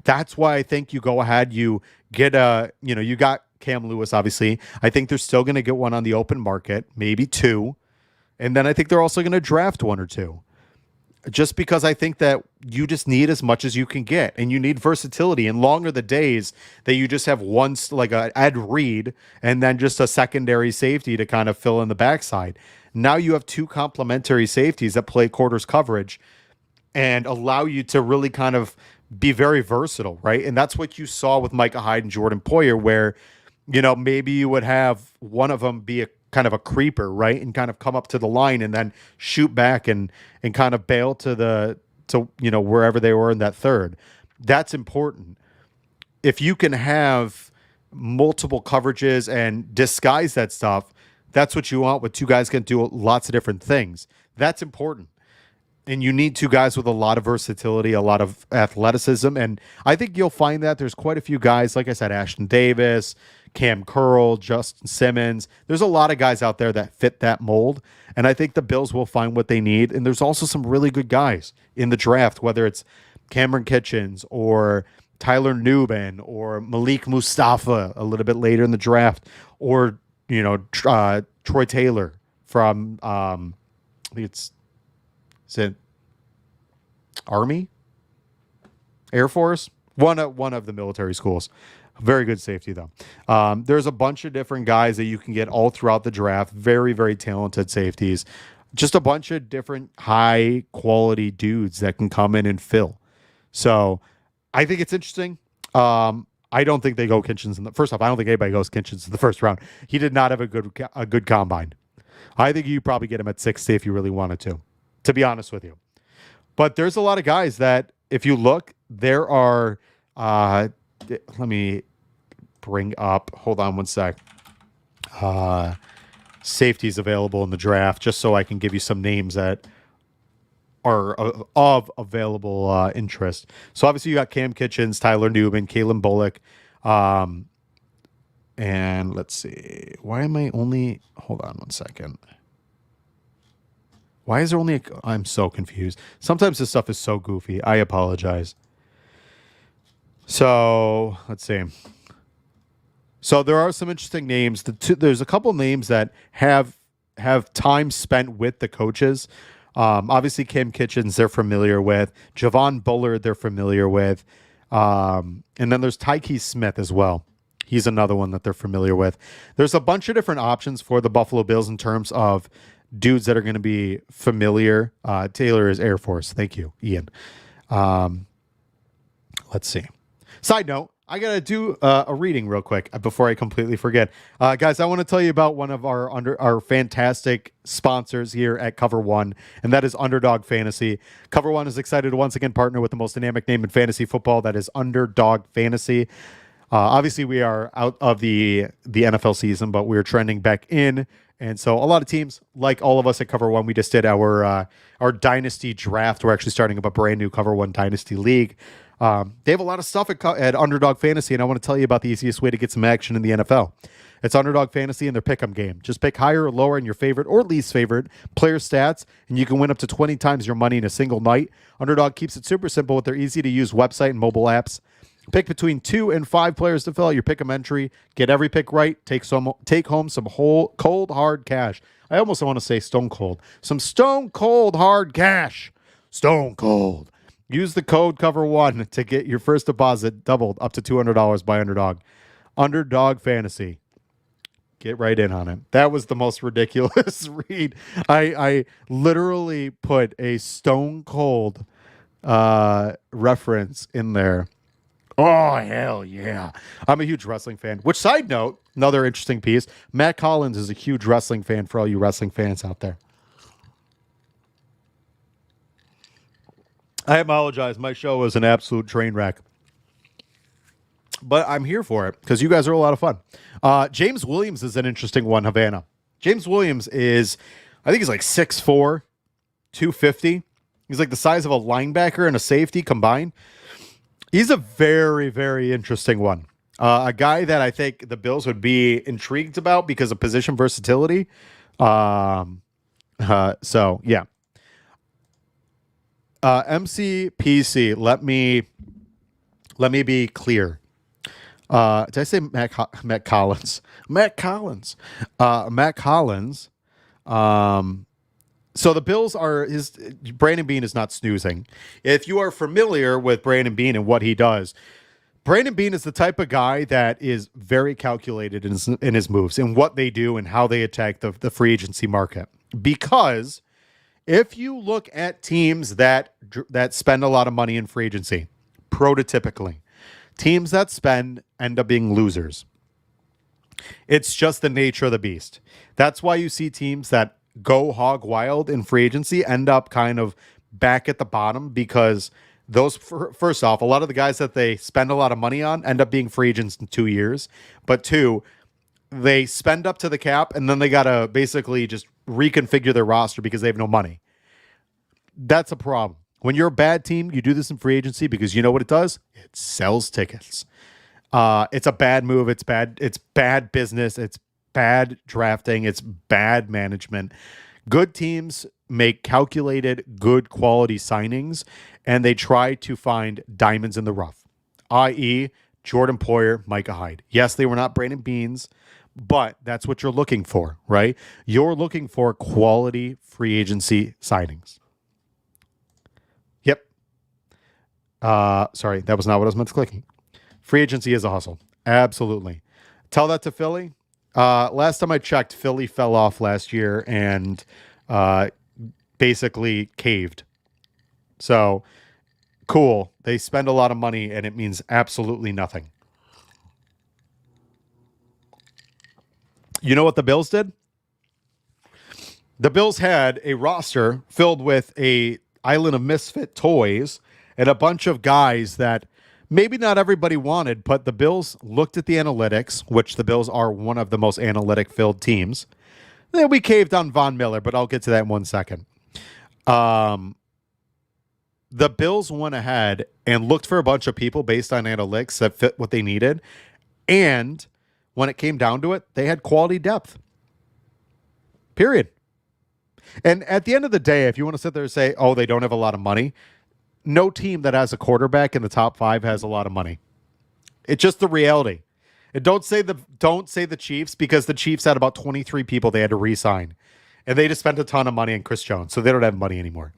Speaker 1: That's why I think you go ahead, you get you got Cam Lewis, obviously. I think they're still going to get one on the open market, maybe two. And then I think they're also going to draft one or two. Just because I think that you just need as much as you can get, and you need versatility. And longer the days that you just have one, like a Ed Reed, and then just a secondary safety to kind of fill in the backside. Now you have two complementary safeties that play quarters coverage and allow you to really kind of be very versatile, right? And that's what you saw with Micah Hyde and Jordan Poyer, where, maybe you would have one of them be a kind of a creeper, right? And kind of come up to the line and then shoot back and kind of bail to wherever they were in that third. That's important. if you can have multiple coverages and disguise that stuff, that's what you want with two guys can do lots of different things. That's important. And you need two guys with a lot of versatility, a lot of athleticism. And I think you'll find that there's quite a few guys, like I said, Ashton Davis, Cam Curl, Justin Simmons. There's a lot of guys out there that fit that mold. And I think the Bills will find what they need. And there's also some really good guys in the draft, whether it's Cameron Kitchens or Tyler Nubin or Malik Mustafa a little bit later in the draft, or, Troy Taylor from, I think is it Army, Air Force, one of the military schools. Very good safety though. There's a bunch of different guys that you can get all throughout the draft. Very, very talented safeties. Just a bunch of different high quality dudes that can come in and fill. So I think it's interesting. I don't think they go Kitchens first off. I don't think anybody goes Kitchens in the first round. He did not have a good combine. I think you probably get him at 60 if you really wanted to be honest with you. But there's a lot of guys that, if you look, there are, let me bring up, hold on one sec, safeties available in the draft, just so I can give you some names that are of available interest. So obviously you got Cam Kitchens, Tyler Nubin, Kalen Bullock, and let's see, why am I only, hold on one second. Why is there only I'm so confused. Sometimes this stuff is so goofy. I apologize. So let's see. So there are some interesting names. There's a couple names that have time spent with the coaches. Obviously, Cam Kitchens, they're familiar with. Javon Bullard, they're familiar with. And then there's Tyke Smith as well. He's another one that they're familiar with. There's a bunch of different options for the Buffalo Bills in terms of dudes that are going to be familiar. Taylor is Air Force. Thank you, Ian. Let's see. Side note, I got to do a reading real quick before I completely forget. Guys, I want to tell you about one of our fantastic sponsors here at Cover One, and that is Underdog Fantasy. Cover One is excited to once again partner with the most dynamic name in fantasy football, that is Underdog Fantasy. Obviously, we are out of the NFL season, but we're trending back in. And so a lot of teams, like all of us at Cover One, we just did our Dynasty draft. We're actually starting up a brand new Cover One Dynasty League. They have a lot of stuff at Underdog Fantasy, and I want to tell you about the easiest way to get some action in the NFL. It's Underdog Fantasy and their pick'em game. Just pick higher or lower in your favorite or least favorite player stats, and you can win up to 20 times your money in a single night. Underdog keeps it super simple with their easy-to-use website and mobile apps. Pick between 2 and 5 players to fill out your pick'em entry. Get every pick right. Take home some cold hard cash. I almost want to say stone cold. Some stone cold hard cash. Stone cold. Use the code Cover1 to get your first deposit doubled up to $200 by Underdog. Underdog Fantasy. Get right in on it. That was the most ridiculous read. I literally put a stone cold reference in there. Oh, hell yeah. I'm a huge wrestling fan. Which, side note, another interesting piece, Matt Collins is a huge wrestling fan for all you wrestling fans out there. I apologize. My show was an absolute train wreck. But I'm here for it because you guys are a lot of fun. James Williams is an interesting one, Havana. James Williams is, I think he's like 6'4", 250. He's like the size of a linebacker and a safety combined. He's a very, very interesting one. A guy that I think the Bills would be intrigued about because of position versatility. So, yeah. MCPC, let me be clear. Did I say Matt Collins? Matt Collins. Matt Collins. So the Bills Brandon Beane is not snoozing. If you are familiar with Brandon Beane and what he does, Brandon Beane is the type of guy that is very calculated in his moves and what they do and how they attack the free agency market. Because if you look at teams that spend a lot of money in free agency, prototypically, teams that spend end up being losers. It's just the nature of the beast. That's why you see teams that go hog wild in free agency end up kind of back at the bottom because Those, first off, a lot of the guys that they spend a lot of money on end up being free agents in 2 years. But two, they spend up to the cap and then they got to basically just reconfigure their roster because they have no money. That's a problem. When you're a bad team, you do this in free agency because you know what it does? It sells tickets. It's a bad move. It's bad. It's bad business. It's bad drafting. It's bad management. Good teams make calculated, good quality signings, and they try to find diamonds in the rough, i.e., Jordan Poyer, Micah Hyde. Yes, they were not Brandon Beans, but that's what you're looking for, right? You're looking for quality free agency signings. Yep. Sorry, that was not what I was meant to clicking. Free agency is a hustle. Absolutely. Tell that to Philly. Last time I checked, Philly fell off last year and basically caved. So, cool. They spend a lot of money and it means absolutely nothing. You know what the Bills did? The Bills had a roster filled with a island of misfit toys and a bunch of guys that maybe not everybody wanted, but the Bills looked at the analytics, which the Bills are one of the most analytic-filled teams. Then we caved on Von Miller, but I'll get to that in 1 second. The Bills went ahead and looked for a bunch of people based on analytics that fit what they needed. And when it came down to it, they had quality depth. Period. And at the end of the day, if you want to sit there and say, oh, they don't have a lot of money, no team that has a quarterback in the top 5 has a lot of money. It's just the reality. And don't say the Chiefs, because the Chiefs had about 23 people they had to re-sign. And they just spent a ton of money on Chris Jones, so they don't have money anymore.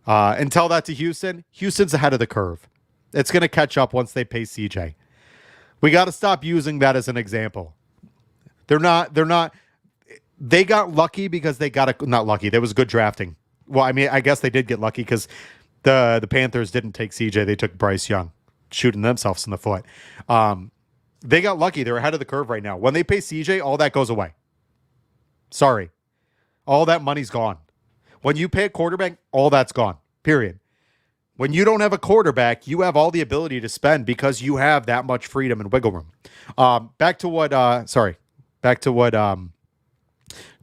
Speaker 1: And tell that to Houston. Houston's ahead of the curve. It's going to catch up once they pay CJ. We got to stop using that as an example. They got lucky because they got not lucky. There was good drafting. Well, I mean, I guess they did get lucky because the Panthers didn't take CJ. They took Bryce Young, shooting themselves in the foot. They got lucky. They're ahead of the curve right now. When they pay CJ, all that goes away. Sorry. All that money's gone. When you pay a quarterback, all that's gone. Period. When you don't have a quarterback, you have all the ability to spend because you have that much freedom and wiggle room. Back to what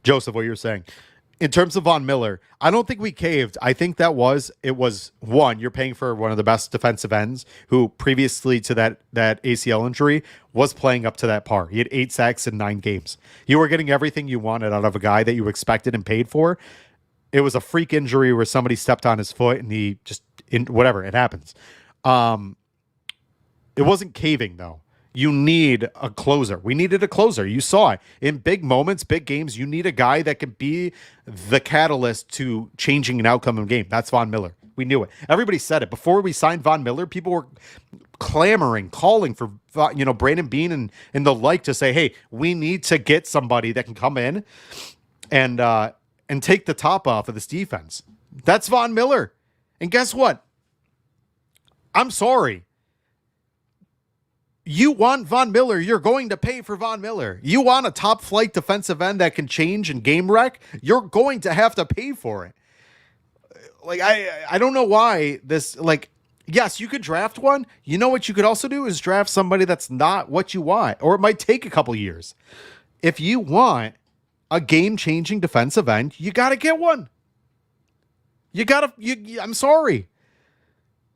Speaker 1: Joseph, what you were saying. In terms of Von Miller, I don't think we caved. I think it was one, you're paying for one of the best defensive ends who previously to that ACL injury was playing up to that par. He had 8 sacks in 9 games. You were getting everything you wanted out of a guy that you expected and paid for. It was a freak injury where somebody stepped on his foot and he just, whatever, it happens. It wasn't caving though. You need a closer. We needed a closer. You saw it. In big moments, big games, you need a guy that can be the catalyst to changing an outcome of a game. That's Von Miller. We knew it. Everybody said it. Before we signed Von Miller, people were clamoring, calling for Brandon Beane and the like to say, hey, we need to get somebody that can come in and take the top off of this defense. That's Von Miller. And guess what? I'm sorry. You want Von Miller, you're going to pay for Von Miller. You want a top flight defensive end that can change and game wreck, you're going to have to pay for it. Like, I don't know why this, like, yes, you could draft one. You know what you could also do is draft somebody that's not what you want, or it might take a couple years. If you want a game-changing defensive end, you got to get one. I'm sorry.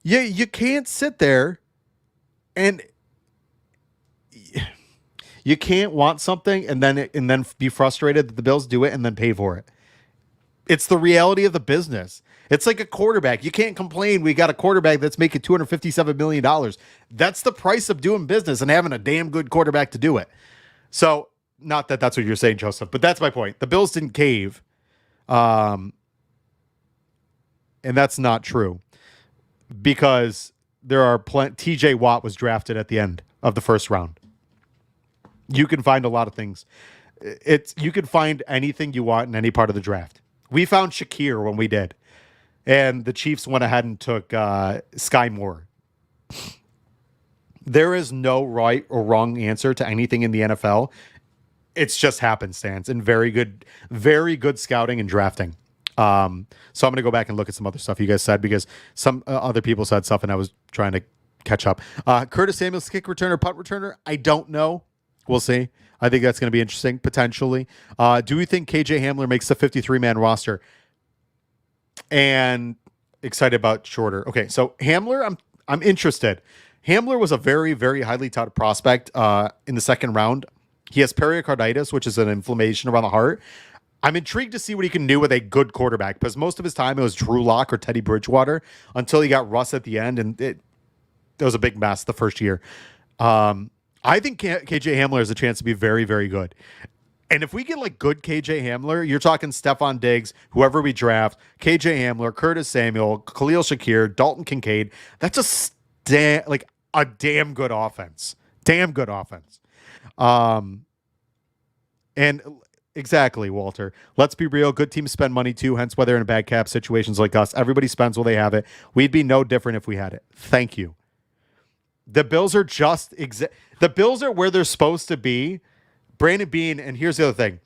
Speaker 1: You can't sit there and you can't want something and then be frustrated that the Bills do it and then pay for it. It's the reality of the business. It's like a quarterback. You can't complain we got a quarterback that's making $257 million. That's the price of doing business and having a damn good quarterback to do it. So, not that that's what you're saying, Joseph, but that's my point. The Bills didn't cave. And that's not true. Because there are TJ Watt was drafted at the end of the first round. You can find a lot of things. You can find anything you want in any part of the draft. We found Shakir when we did. And the Chiefs went ahead and took Sky Moore. There is no right or wrong answer to anything in the NFL. It's just happenstance and very good scouting and drafting. So I'm going to go back and look at some other stuff you guys said because some other people said stuff and I was trying to catch up. Curtis Samuel's kick returner, punt returner. I don't know. We'll see. I think that's going to be interesting potentially. Do we think KJ Hamler makes the 53-man roster? And excited about Shorter. Okay, so Hamler, I'm interested. Hamler was a very, very highly touted prospect in the second round. He has pericarditis, which is an inflammation around the heart. I'm intrigued to see what he can do with a good quarterback because most of his time it was Drew Lock or Teddy Bridgewater until he got Russ at the end, and it was a big mess the first year. I think KJ Hamler has a chance to be very, very good. And if we get like good KJ Hamler, you're talking Stephon Diggs, whoever we draft, KJ Hamler, Curtis Samuel, Khalil Shakir, Dalton Kincaid. That's a damn good offense. Damn good offense. And exactly, Walter. Let's be real. Good teams spend money too, hence why they're in bad cap situations like us. Everybody spends while they have it. We'd be no different if we had it. Thank you. The Bills are the Bills are where they're supposed to be. Brandon Beane, and here's the other thing.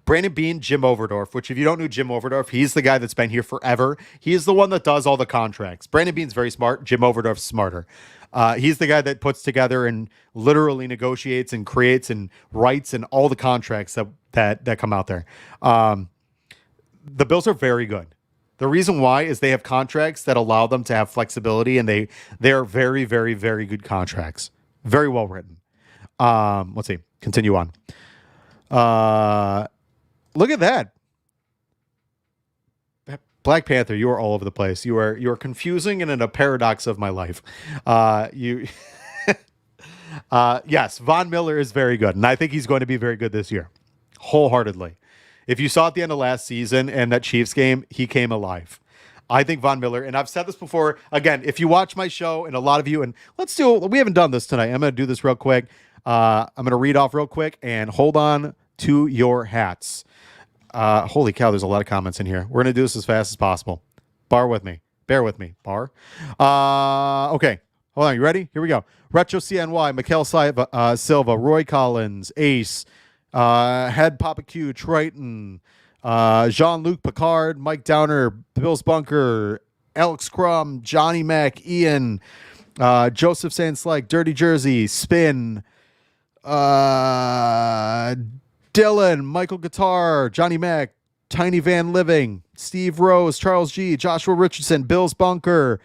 Speaker 1: Brandon Beane, Jim Overdorf, which if you don't know Jim Overdorf, he's the guy that's been here forever. He's the one that does all the contracts. Brandon Beane's very smart. Jim Overdorf's smarter. He's the guy that puts together and literally negotiates and creates and writes and all the contracts that come out there. The Bills are very good. The reason why is they have contracts that allow them to have flexibility, and they are very, very, very good contracts. Very well written. Let's see. Continue on. Look at that. Black Panther, you are all over the place. You are confusing and in a paradox of my life. Yes, Von Miller is very good, and I think he's going to be very good this year, wholeheartedly. If you saw at the end of last season and that Chiefs game, he came alive. I think Von Miller, and I've said this before, again, if you watch my show, and a lot of you, and we haven't done this tonight. I'm going to do this real quick. I'm going to read off real quick and hold on to your hats. Holy cow, there's a lot of comments in here. We're going to do this as fast as possible. Bear with me. Bar. Okay. Hold on. You ready? Here we go. Retro CNY, Mikael Silva, Roy Collins, Ace, Head Papa Q, Triton, Jean-Luc Picard, Mike Downer, Bill's Bunker, Alex Crum, Johnny Mac, Ian, Joseph Sandslike, Dirty Jersey, Spin, Dylan, Michael Guitar, Johnny Mac, Tiny Van Living, Steve Rose, Charles G, Joshua Richardson, Bill's Bunker,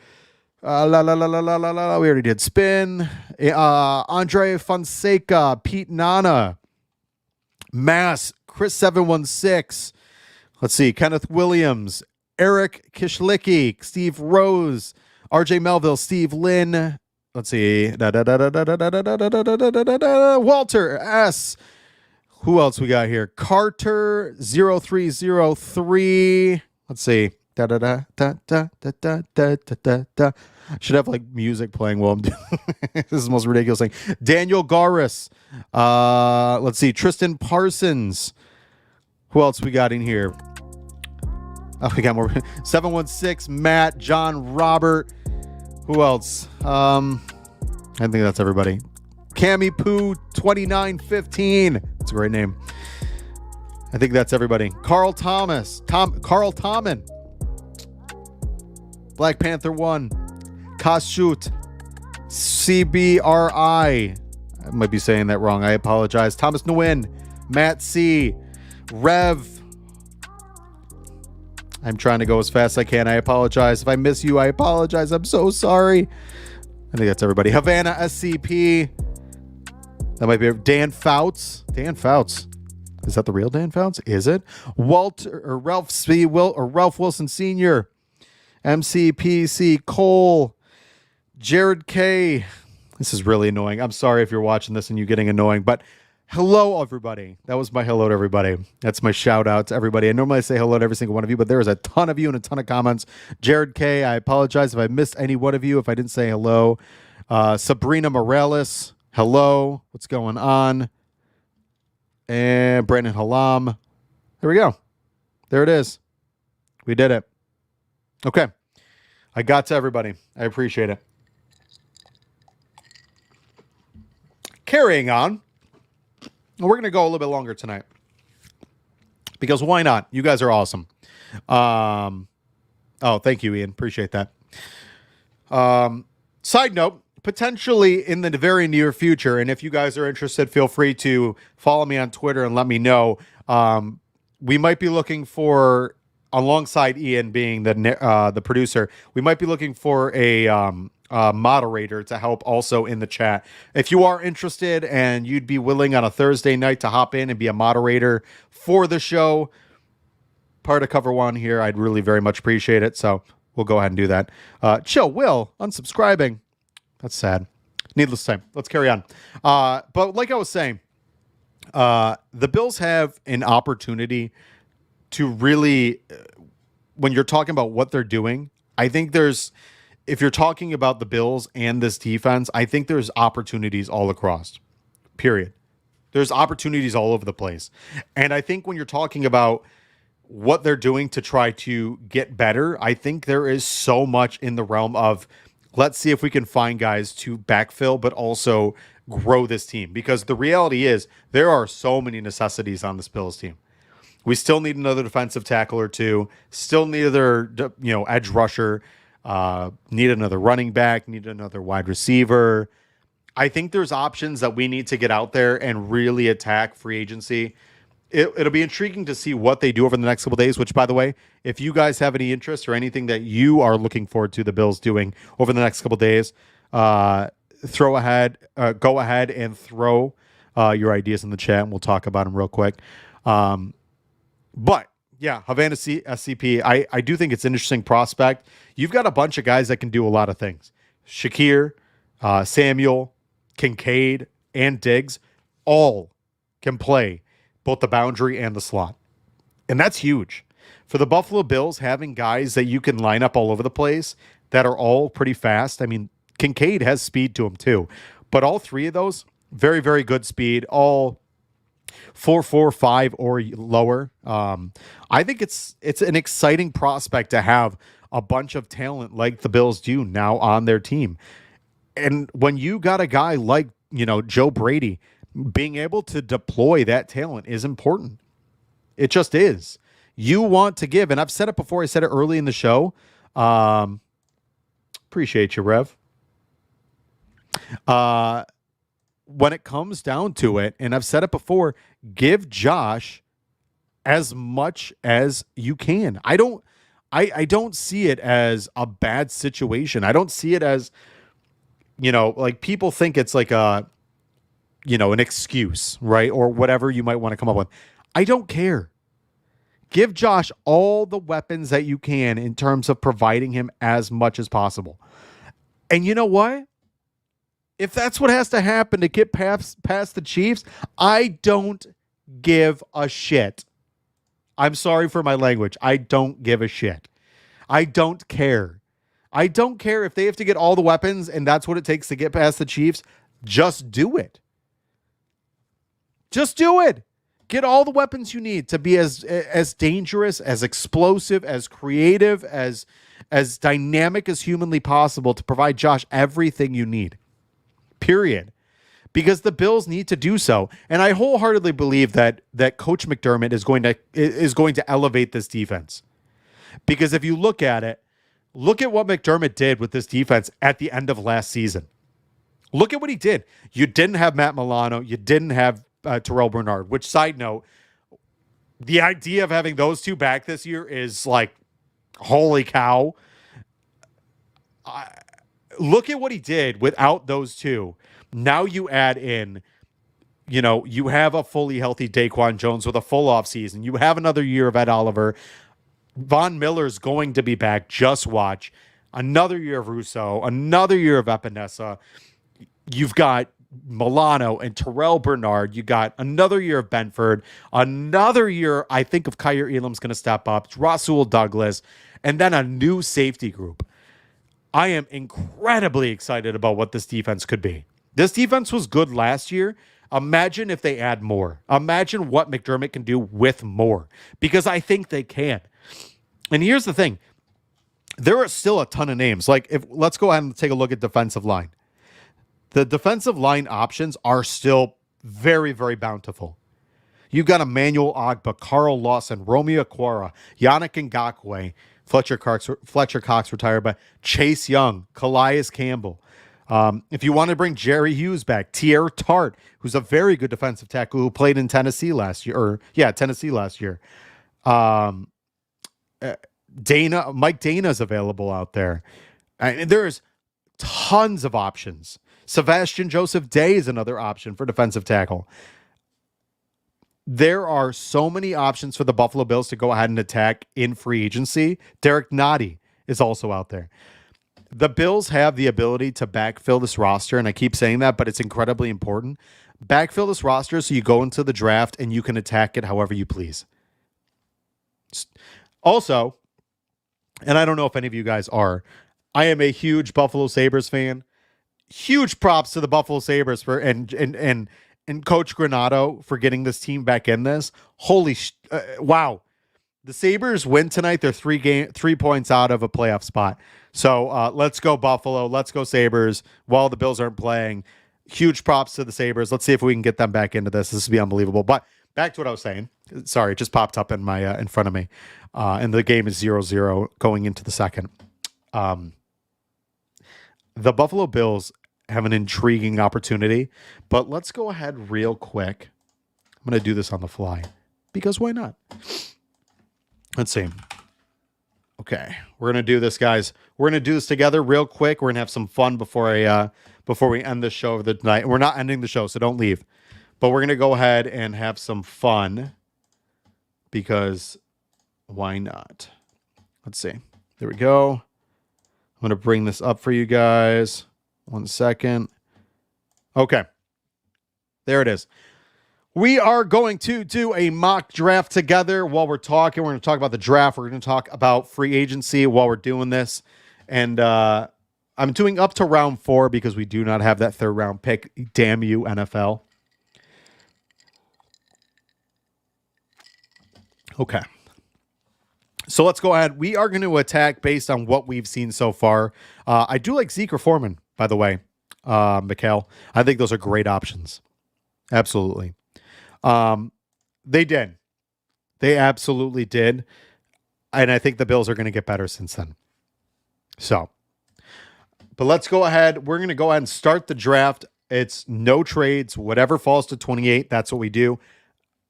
Speaker 1: we already did Spin, Andre Fonseca, Pete Nana, Mass, Chris 716, let's see, Kenneth Williams, Eric Kishlicki, Steve Rose, RJ Melville, Steve Lynn, let's see, Walter S. Who else we got here? Carter 0303. Let's see. Should have like music playing while I'm doing this is the most ridiculous thing. Daniel Garis. Let's see. Tristan Parsons. Who else we got in here? Oh, we got more. 716. Matt. John Robert. Who else? I think that's everybody. Cammy Poo 2915. That's a great name. I think that's everybody. Carl Thomas. Carl Tommen. Black Panther 1. Kashut. CBRI. I might be saying that wrong. I apologize. Thomas Nguyen. Matt C. Rev. I'm trying to go as fast as I can. I apologize. If I miss you, I apologize. I'm so sorry. I think that's everybody. Havana SCP. That might be Dan Fouts. Dan Fouts. Is that the real Dan Fouts? Is it? Walter or Ralph C. Ralph Wilson Sr. MCPC Cole. Jared K. This is really annoying. I'm sorry if you're watching this and you're getting annoying, but hello, everybody. That was my hello to everybody. That's my shout out to everybody. I normally say hello to every single one of you, but there is a ton of you and a ton of comments. Jared K. I apologize if I missed any one of you, if I didn't say hello. Sabrina Morales. Hello, what's going on? And Brandon Halam. There we go. There it is. We did it. Okay. I got to everybody. I appreciate it. Carrying on. We're going to go a little bit longer tonight. because why not? You guys are awesome. Oh, thank you, Ian. Appreciate that. Side note, potentially in the very near future, and if you guys are interested, feel free to follow me on Twitter and let me know. We might be looking for, alongside Ian being the producer, we might be looking for a moderator to help also in the chat. If you are interested and you'd be willing on a Thursday night to hop in and be a moderator for the show, part of Cover One here, I'd really very much appreciate it. So we'll go ahead and do that. Chill, Will, unsubscribing. That's sad. Needless to say, let's carry on. But like I was saying, the Bills have an opportunity to really, when you're talking about what they're doing, I think if you're talking about the Bills and this defense, I think there's opportunities all across, period. There's opportunities all over the place. And I think when you're talking about what they're doing to try to get better, I think there is so much in the realm of, let's see if we can find guys to backfill, but also grow this team. Because the reality is there are so many necessities on this Bills team. We still need another defensive tackle or two, still need another, edge rusher, need another running back, need another wide receiver. I think there's options that we need to get out there and really attack free agency. It'll be intriguing to see what they do over the next couple of days, which, by the way, if you guys have any interest or anything that you are looking forward to the Bills doing over the next couple of days, go ahead and throw your ideas in the chat, and we'll talk about them real quick. But, yeah, Havana SCP, I do think it's an interesting prospect. You've got a bunch of guys that can do a lot of things. Shakir, Samuel, Kincaid, and Diggs all can play both the boundary and the slot. And that's huge. For the Buffalo Bills, having guys that you can line up all over the place that are all pretty fast. I mean, Kincaid has speed to him too. But all three of those, very, very good speed, all 4.45 or lower. I think it's an exciting prospect to have a bunch of talent like the Bills do now on their team. And when you got a guy like, Joe Brady, being able to deploy that talent is important. It just is. You want to give, and I've said it before, I said it early in the show. Appreciate you, Rev. When it comes down to it, and I've said it before, give Josh as much as you can. I don't see it as a bad situation. I don't see it as, like people think it's like an excuse, right? Or whatever you might want to come up with. I don't care. Give Josh all the weapons that you can in terms of providing him as much as possible. And you know what? If that's what has to happen to get past the Chiefs, I don't give a shit. I'm sorry for my language. I don't give a shit. I don't care. I don't care if they have to get all the weapons and that's what it takes to get past the Chiefs. Just do it. Just do it. Get all the weapons you need to be as dangerous, as explosive, as creative, as dynamic as humanly possible to provide Josh everything you need. Period. Because the Bills need to do so. And I wholeheartedly believe that Coach McDermott is going to elevate this defense. Because if you look at it, look at what McDermott did with this defense at the end of last season. Look at what he did. You didn't have Matt Milano. You didn't have Terrell Bernard, which, side note, the idea of having those two back this year is like, holy cow. Look at what he did without those two. Now you add in, you have a fully healthy Daquan Jones with a full offseason. You have another year of Ed Oliver. Von Miller's going to be back. Just watch. Another year of Russo. Another year of Epinesa. You've got Milano and Terrell Bernard. You got another year of Benford. Another year, I think, of Kyer Elam's going to step up. Rasul Douglas. And then a new safety group. I am incredibly excited about what this defense could be. This defense was good last year. Imagine if they add more. Imagine what McDermott can do with more. Because I think they can. And here's the thing. There are still a ton of names. Let's go ahead and take a look at defensive line. The defensive line options are still very, very bountiful. You've got Emmanuel Ogba, Carl Lawson, Romeo Aquara, Yannick Ngakoue, Fletcher Cox retired, but Chase Young, Calais Campbell. If you want to bring Jerry Hughes back, Tier Tart, who's a very good defensive tackle who played in Tennessee last year, Tennessee last year. Mike Dana's available out there. And there's tons of options. Sebastian Joseph Day is another option for defensive tackle. There are so many options for the Buffalo Bills to go ahead and attack in free agency. Derek Nottie is also out there. The Bills have the ability to backfill this roster, and I keep saying that, but it's incredibly important. Backfill this roster so you go into the draft and you can attack it however you please. Also, and I don't know if any of you guys are, I am a huge Buffalo Sabres fan. Huge props to the Buffalo Sabres for and Coach Granato for getting this team back in this. Wow. The Sabres win tonight. They're 3 points out of a playoff spot. So let's go Buffalo. Let's go Sabres while the Bills aren't playing. Huge props to the Sabres. Let's see if we can get them back into this. This would be unbelievable. But back to what I was saying. Sorry, it just popped up in my in front of me. And the game is 0-0 going into the second. The Buffalo Bills have an intriguing opportunity, but let's go ahead real quick. I'm going to do this on the fly because why not? Let's see. Okay, we're going to do this, guys. We're going to do this together real quick. We're going to have some fun before we end the show of the night. We're not ending the show, so don't leave. But we're going to go ahead and have some fun because why not? Let's see. There we go. I'm going to bring this up for you guys. 1 second. Okay. There it is. We are going to do a mock draft together while we're talking. We're going to talk about the draft. We're going to talk about free agency while we're doing this. And I'm doing up to round 4 because we do not have that 3rd round pick. Damn you, NFL. Okay. So let's go ahead. We are going to attack based on what we've seen so far. I do like Zeke or Foreman, by the way, Mikhail. I think those are great options. Absolutely. They did. They absolutely did. And I think the Bills are going to get better since then. So, but let's go ahead. We're going to go ahead and start the draft. It's no trades. Whatever falls to 28, that's what we do.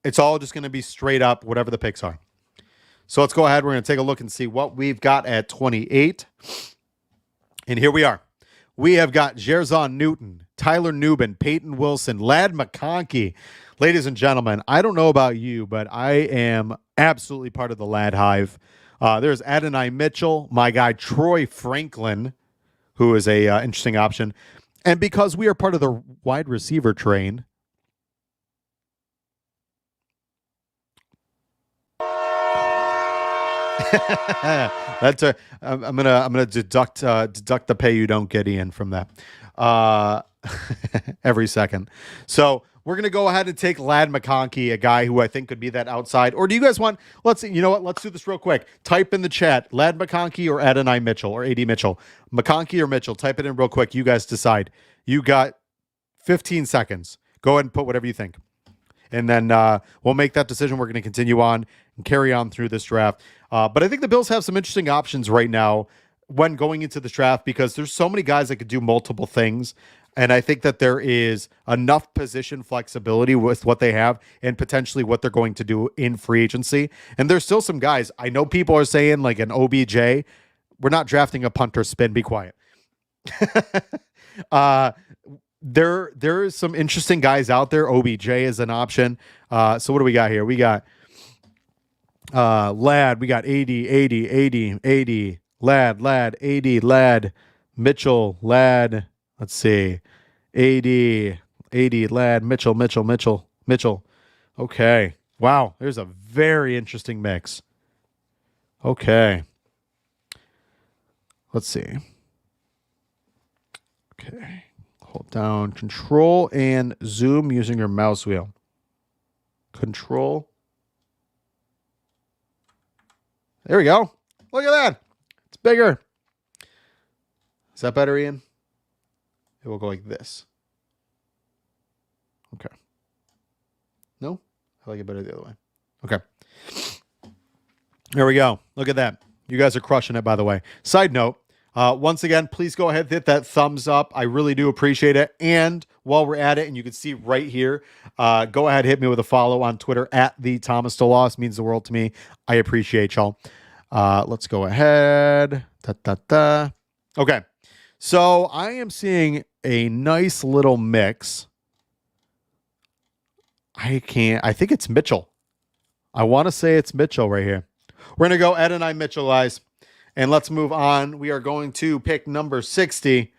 Speaker 1: It's all just going to be straight up, whatever the picks are. So let's go ahead. We're going to take a look and see what we've got at 28. And here we are. We have got Jerzon Newton, Tyler Nubin, Peyton Wilson, Ladd McConkey. Ladies and gentlemen, I don't know about you, but I am absolutely part of the Ladd Hive. There's Adonai Mitchell, my guy Troy Franklin, who is a interesting option. And because we are part of the wide receiver train, I'm gonna deduct the pay you don't get, Ian, from that every second. So we're gonna go ahead and take Ladd McConkey, a guy who I think could be that outside. Or do you guys want? You know what? Let's do this real quick. Type in the chat, Ladd McConkey or Adonai Mitchell or AD Mitchell, McConkey or Mitchell. Type it in real quick. You guys decide. You got 15 seconds. Go ahead and put whatever you think. And then we'll make that decision. We're going to continue on and carry on through this draft. But I think the Bills have some interesting options right now when going into the draft because there's so many guys that could do multiple things. And I think that there is enough position flexibility with what they have and potentially what they're going to do in free agency. And there's still some guys. I know people are saying like an OBJ. We're not drafting a punter spin. Be quiet. There is some interesting guys out there. OBJ is an option. So what do we got here? We got Ladd. We got 80, Ladd, 80, Ladd, Mitchell, Ladd. Let's see. 80, Ladd, Mitchell. Okay. Wow. There's a very interesting mix. Okay. Let's see. Okay. Hold down Control and zoom using your mouse wheel. Control. There we go. Look at that. It's bigger. Is that better, Ian? It will go like this. Okay. No? I like it better the other way. Okay. There we go. Look at that. You guys are crushing it, by the way. Side note, once again, please go ahead and hit that thumbs up. I really do appreciate it. And while we're at it, and you can see right here, go ahead, hit me with a follow on Twitter at the Thomas DeLoss. Means the world to me. I appreciate y'all. Let's go ahead. Okay. So I am seeing a nice little mix. I think it's Mitchell. I want to say it's Mitchell right here. We're going to go Ed and I Mitchellize. And let's move on. We are going to pick number 60.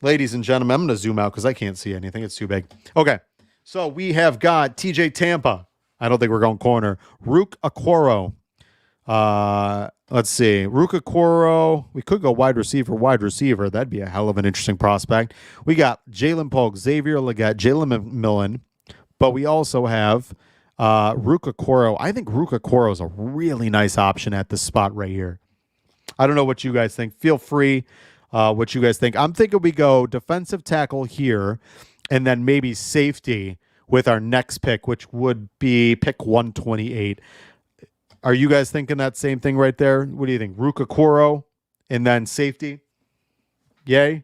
Speaker 1: Ladies and gentlemen, I'm going to zoom out because I can't see anything. It's too big. Okay. So we have got TJ Tampa. I don't think we're going corner. Rook Aquaro. Let's see. Rook Aquaro. We could go wide receiver. That'd be a hell of an interesting prospect. We got Jalen Polk, Xavier Leggett, Jalen McMillan. But we also have Rook Aquaro. I think Rook Aquaro is a really nice option at this spot right here. I don't know what you guys think. Feel free what you guys think. I'm thinking we go defensive tackle here and then maybe safety with our next pick, which would be pick 128. Are you guys thinking that same thing right there? What do you think? Rook Aquaro and then safety? Yay?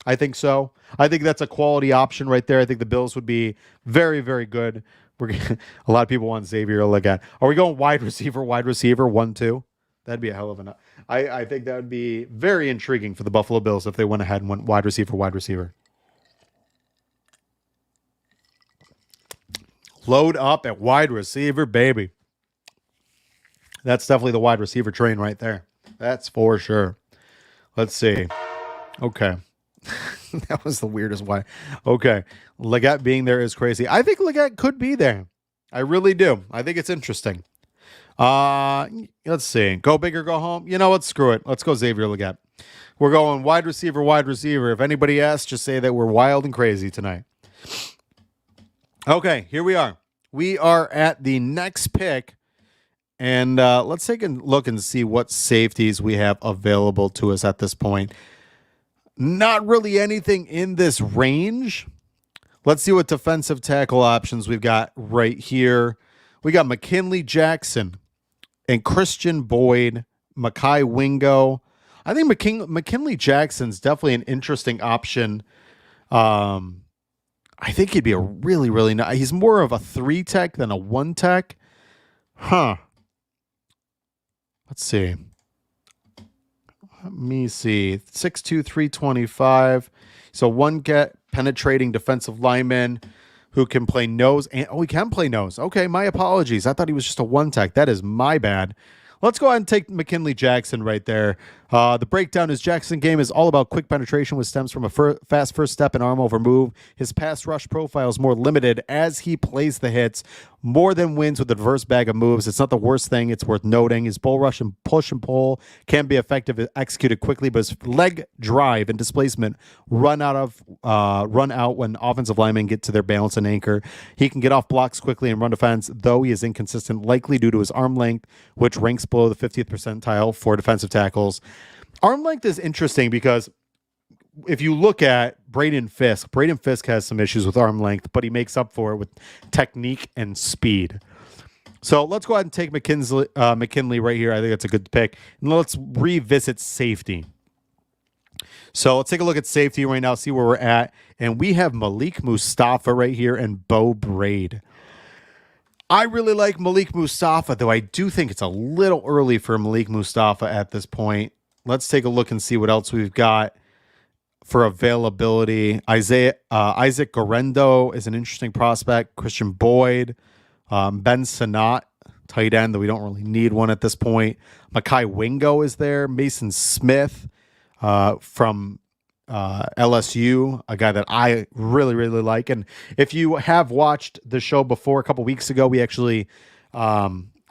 Speaker 1: I think so. I think that's a quality option right there. I think the Bills would be very, very good. A lot of people want Xavier Leggett. Are we going wide receiver, 1-2? That'd be a hell of an. I think that would be very intriguing for the Buffalo Bills if they went ahead and went wide receiver. Load up at wide receiver, baby. That's definitely the wide receiver train right there. That's for sure. Let's see. Okay. That was the weirdest why. Okay. Leggett being there is crazy. I think Leggett could be there. I really do. I think it's interesting. Let's see. Go big or go home. You know what? Screw it. Let's go Xavier Leggett. We're going wide receiver. If anybody asks, just say that we're wild and crazy tonight. Okay, here we are. We are at the next pick. And let's take a look and see what safeties we have available to us at this point. Not really anything in this range. Let's see what defensive tackle options we've got right here. We got McKinley Jackson and Christian Boyd, Mekhi Wingo. I think McKinley Jackson's definitely an interesting option. I think he'd be a really, really nice. He's more of a 3-tech than a 1-tech. Huh. Let's see. Let me see. 6'2", 325. So one get penetrating defensive lineman who can play nose. And he can play nose. Okay, my apologies. I thought he was just a 1-tech. That is my bad. Let's go ahead and take McKinley Jackson right there. The breakdown is Jackson game is all about quick penetration with stems from a fast first step and arm over move. His pass rush profile is more limited as he plays the hits. More than wins with a diverse bag of moves. It's not the worst thing. It's worth noting. His bull rush and push and pull can be effective if executed quickly, but his leg drive and displacement run out when offensive linemen get to their balance and anchor. He can get off blocks quickly and run defense, though he is inconsistent, likely due to his arm length, which ranks below the 50th percentile for defensive tackles. Arm length is interesting because if you look at Braden Fisk has some issues with arm length, but he makes up for it with technique and speed. So let's go ahead and take McKinley right here. I think that's a good pick. And let's revisit safety. So let's take a look at safety right now, see where we're at. And we have Malik Mustafa right here and Bo Braid. I really like Malik Mustafa, though I do think it's a little early for Malik Mustafa at this point. Let's take a look and see what else we've got for availability. Isaac Gorendo is an interesting prospect. Christian Boyd, Ben Sanat, tight end, though we don't really need one at this point. Mekhi Wingo is there. Mason Smith from LSU, a guy that I really, really like. And if you have watched the show before, a couple weeks ago, we actually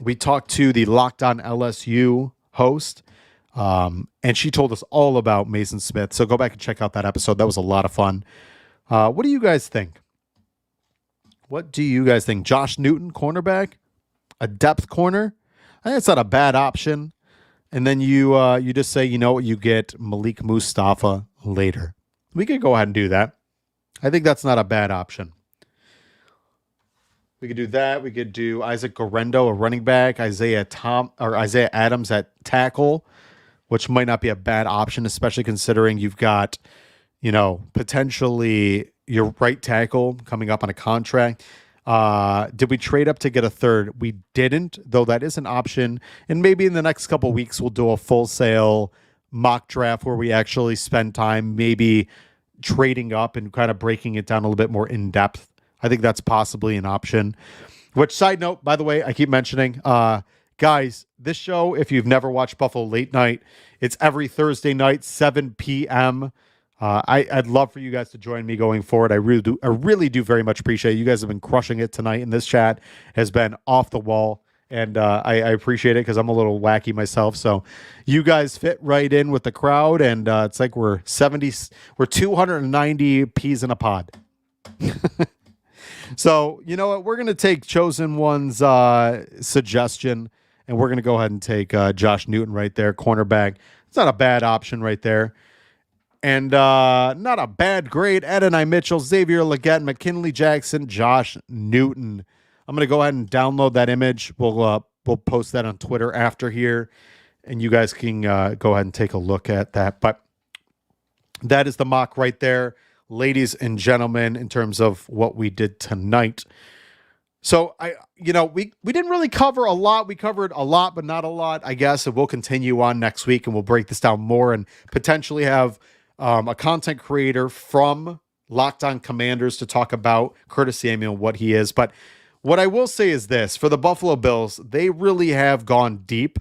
Speaker 1: we talked to the Locked On LSU host. And she told us all about Mason Smith. So go back and check out that episode. That was a lot of fun. What do you guys think? Josh Newton, cornerback, a depth corner. I think that's not a bad option. And then you just say, you know what, you get Malik Mustafa later. We could go ahead and do that. I think that's not a bad option. We could do that. We could do Isaac Gorendo, a running back, Isaiah Adams at tackle, which might not be a bad option, especially considering you've got, potentially your right tackle coming up on a contract. Did we trade up to get a third? We didn't, though that is an option. And maybe in the next couple of weeks, we'll do a full sale mock draft where we actually spend time maybe trading up and kind of breaking it down a little bit more in depth. I think that's possibly an option. Which, side note, by the way, I keep mentioning, guys, this show, if you've never watched Buffalo Late Night, it's every Thursday night, 7 p.m. I'd love for you guys to join me going forward. I really do very much appreciate it. You guys have been crushing it tonight, and this chat has been off the wall. And I appreciate it because I'm a little wacky myself. So you guys fit right in with the crowd, and it's like we're 290 peas in a pod. So you know what? We're gonna take Chosen One's suggestion, and we're gonna go ahead and take Josh Newton right there, cornerback. It's not a bad option right there. And not a bad grade. Adonai Mitchell, Xavier Legette, McKinley Jackson, Josh Newton. I'm going to go ahead and download that image. We'll post that on Twitter after here, and you guys can go ahead and take a look at that. But that is the mock right there, ladies and gentlemen, in terms of what we did tonight. So we didn't really cover a lot. We covered a lot, but not a lot, I guess. And we'll continue on next week, and we'll break this down more and potentially have a content creator from Locked On Commanders to talk about Curtis Samuel, what he is. But what I will say is this, for the Buffalo Bills, they really have gone deep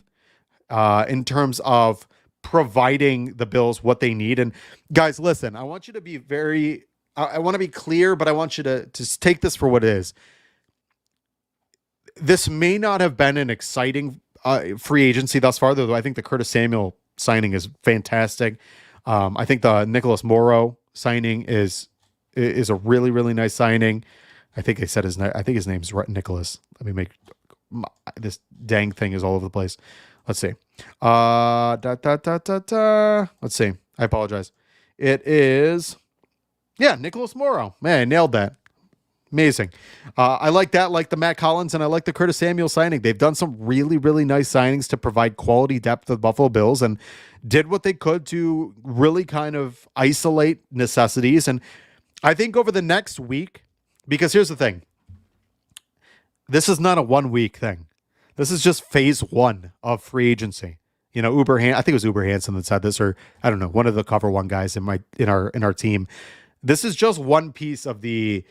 Speaker 1: in terms of providing the Bills what they need. And guys, listen, I want you to be I want to be clear, but I want you to take this for what it is. This may not have been an exciting free agency thus far, though I think the Curtis Samuel signing is fantastic. I think the Nicholas Morrow signing is a really, really nice signing. I think they said his name's Nicholas. Let me make this dang thing is all over the place. Let's see. Let's see. I apologize. It is, Nicholas Morrow. Man, I nailed that. Amazing. I like that, like the Matt Collins, and I like the Curtis Samuel signing. They've done some really, really nice signings to provide quality depth to the Buffalo Bills and did what they could to really kind of isolate necessities. And I think over the next week, because here's the thing, this is not a 1 week thing. This is just phase one of free agency. I think it was Uber Hansen that said this, or I don't know, one of the Cover One guys in our team. This is just one piece of the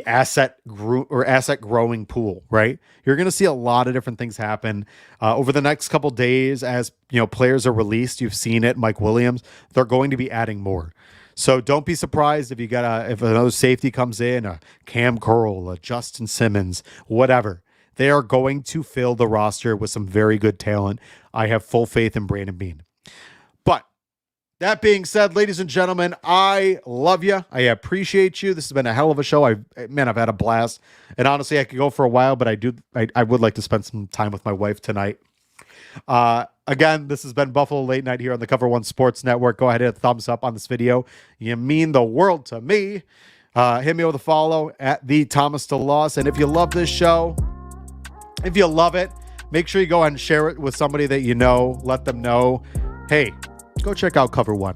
Speaker 1: asset growing pool, right? You're going to see a lot of different things happen over the next couple days as players are released. You've seen it, Mike Williams. They're going to be adding more. So don't be surprised if if another safety comes in, a Cam Curl, a Justin Simmons, whatever. They are going to fill the roster with some very good talent. I have full faith in Brandon Beane. But that being said, ladies and gentlemen, I love you. I appreciate you. This has been a hell of a show. I've had a blast. And honestly, I could go for a while, but I would like to spend some time with my wife tonight. Again, this has been Buffalo Late Night here on the Cover One Sports Network. Go ahead and hit a thumbs up on this video. You mean the world to me. Hit me with a follow at the Thomas DeLoss. And if you love this show, if you love it, make sure you go ahead and share it with somebody that you know. Let them know, hey, go check out Cover One.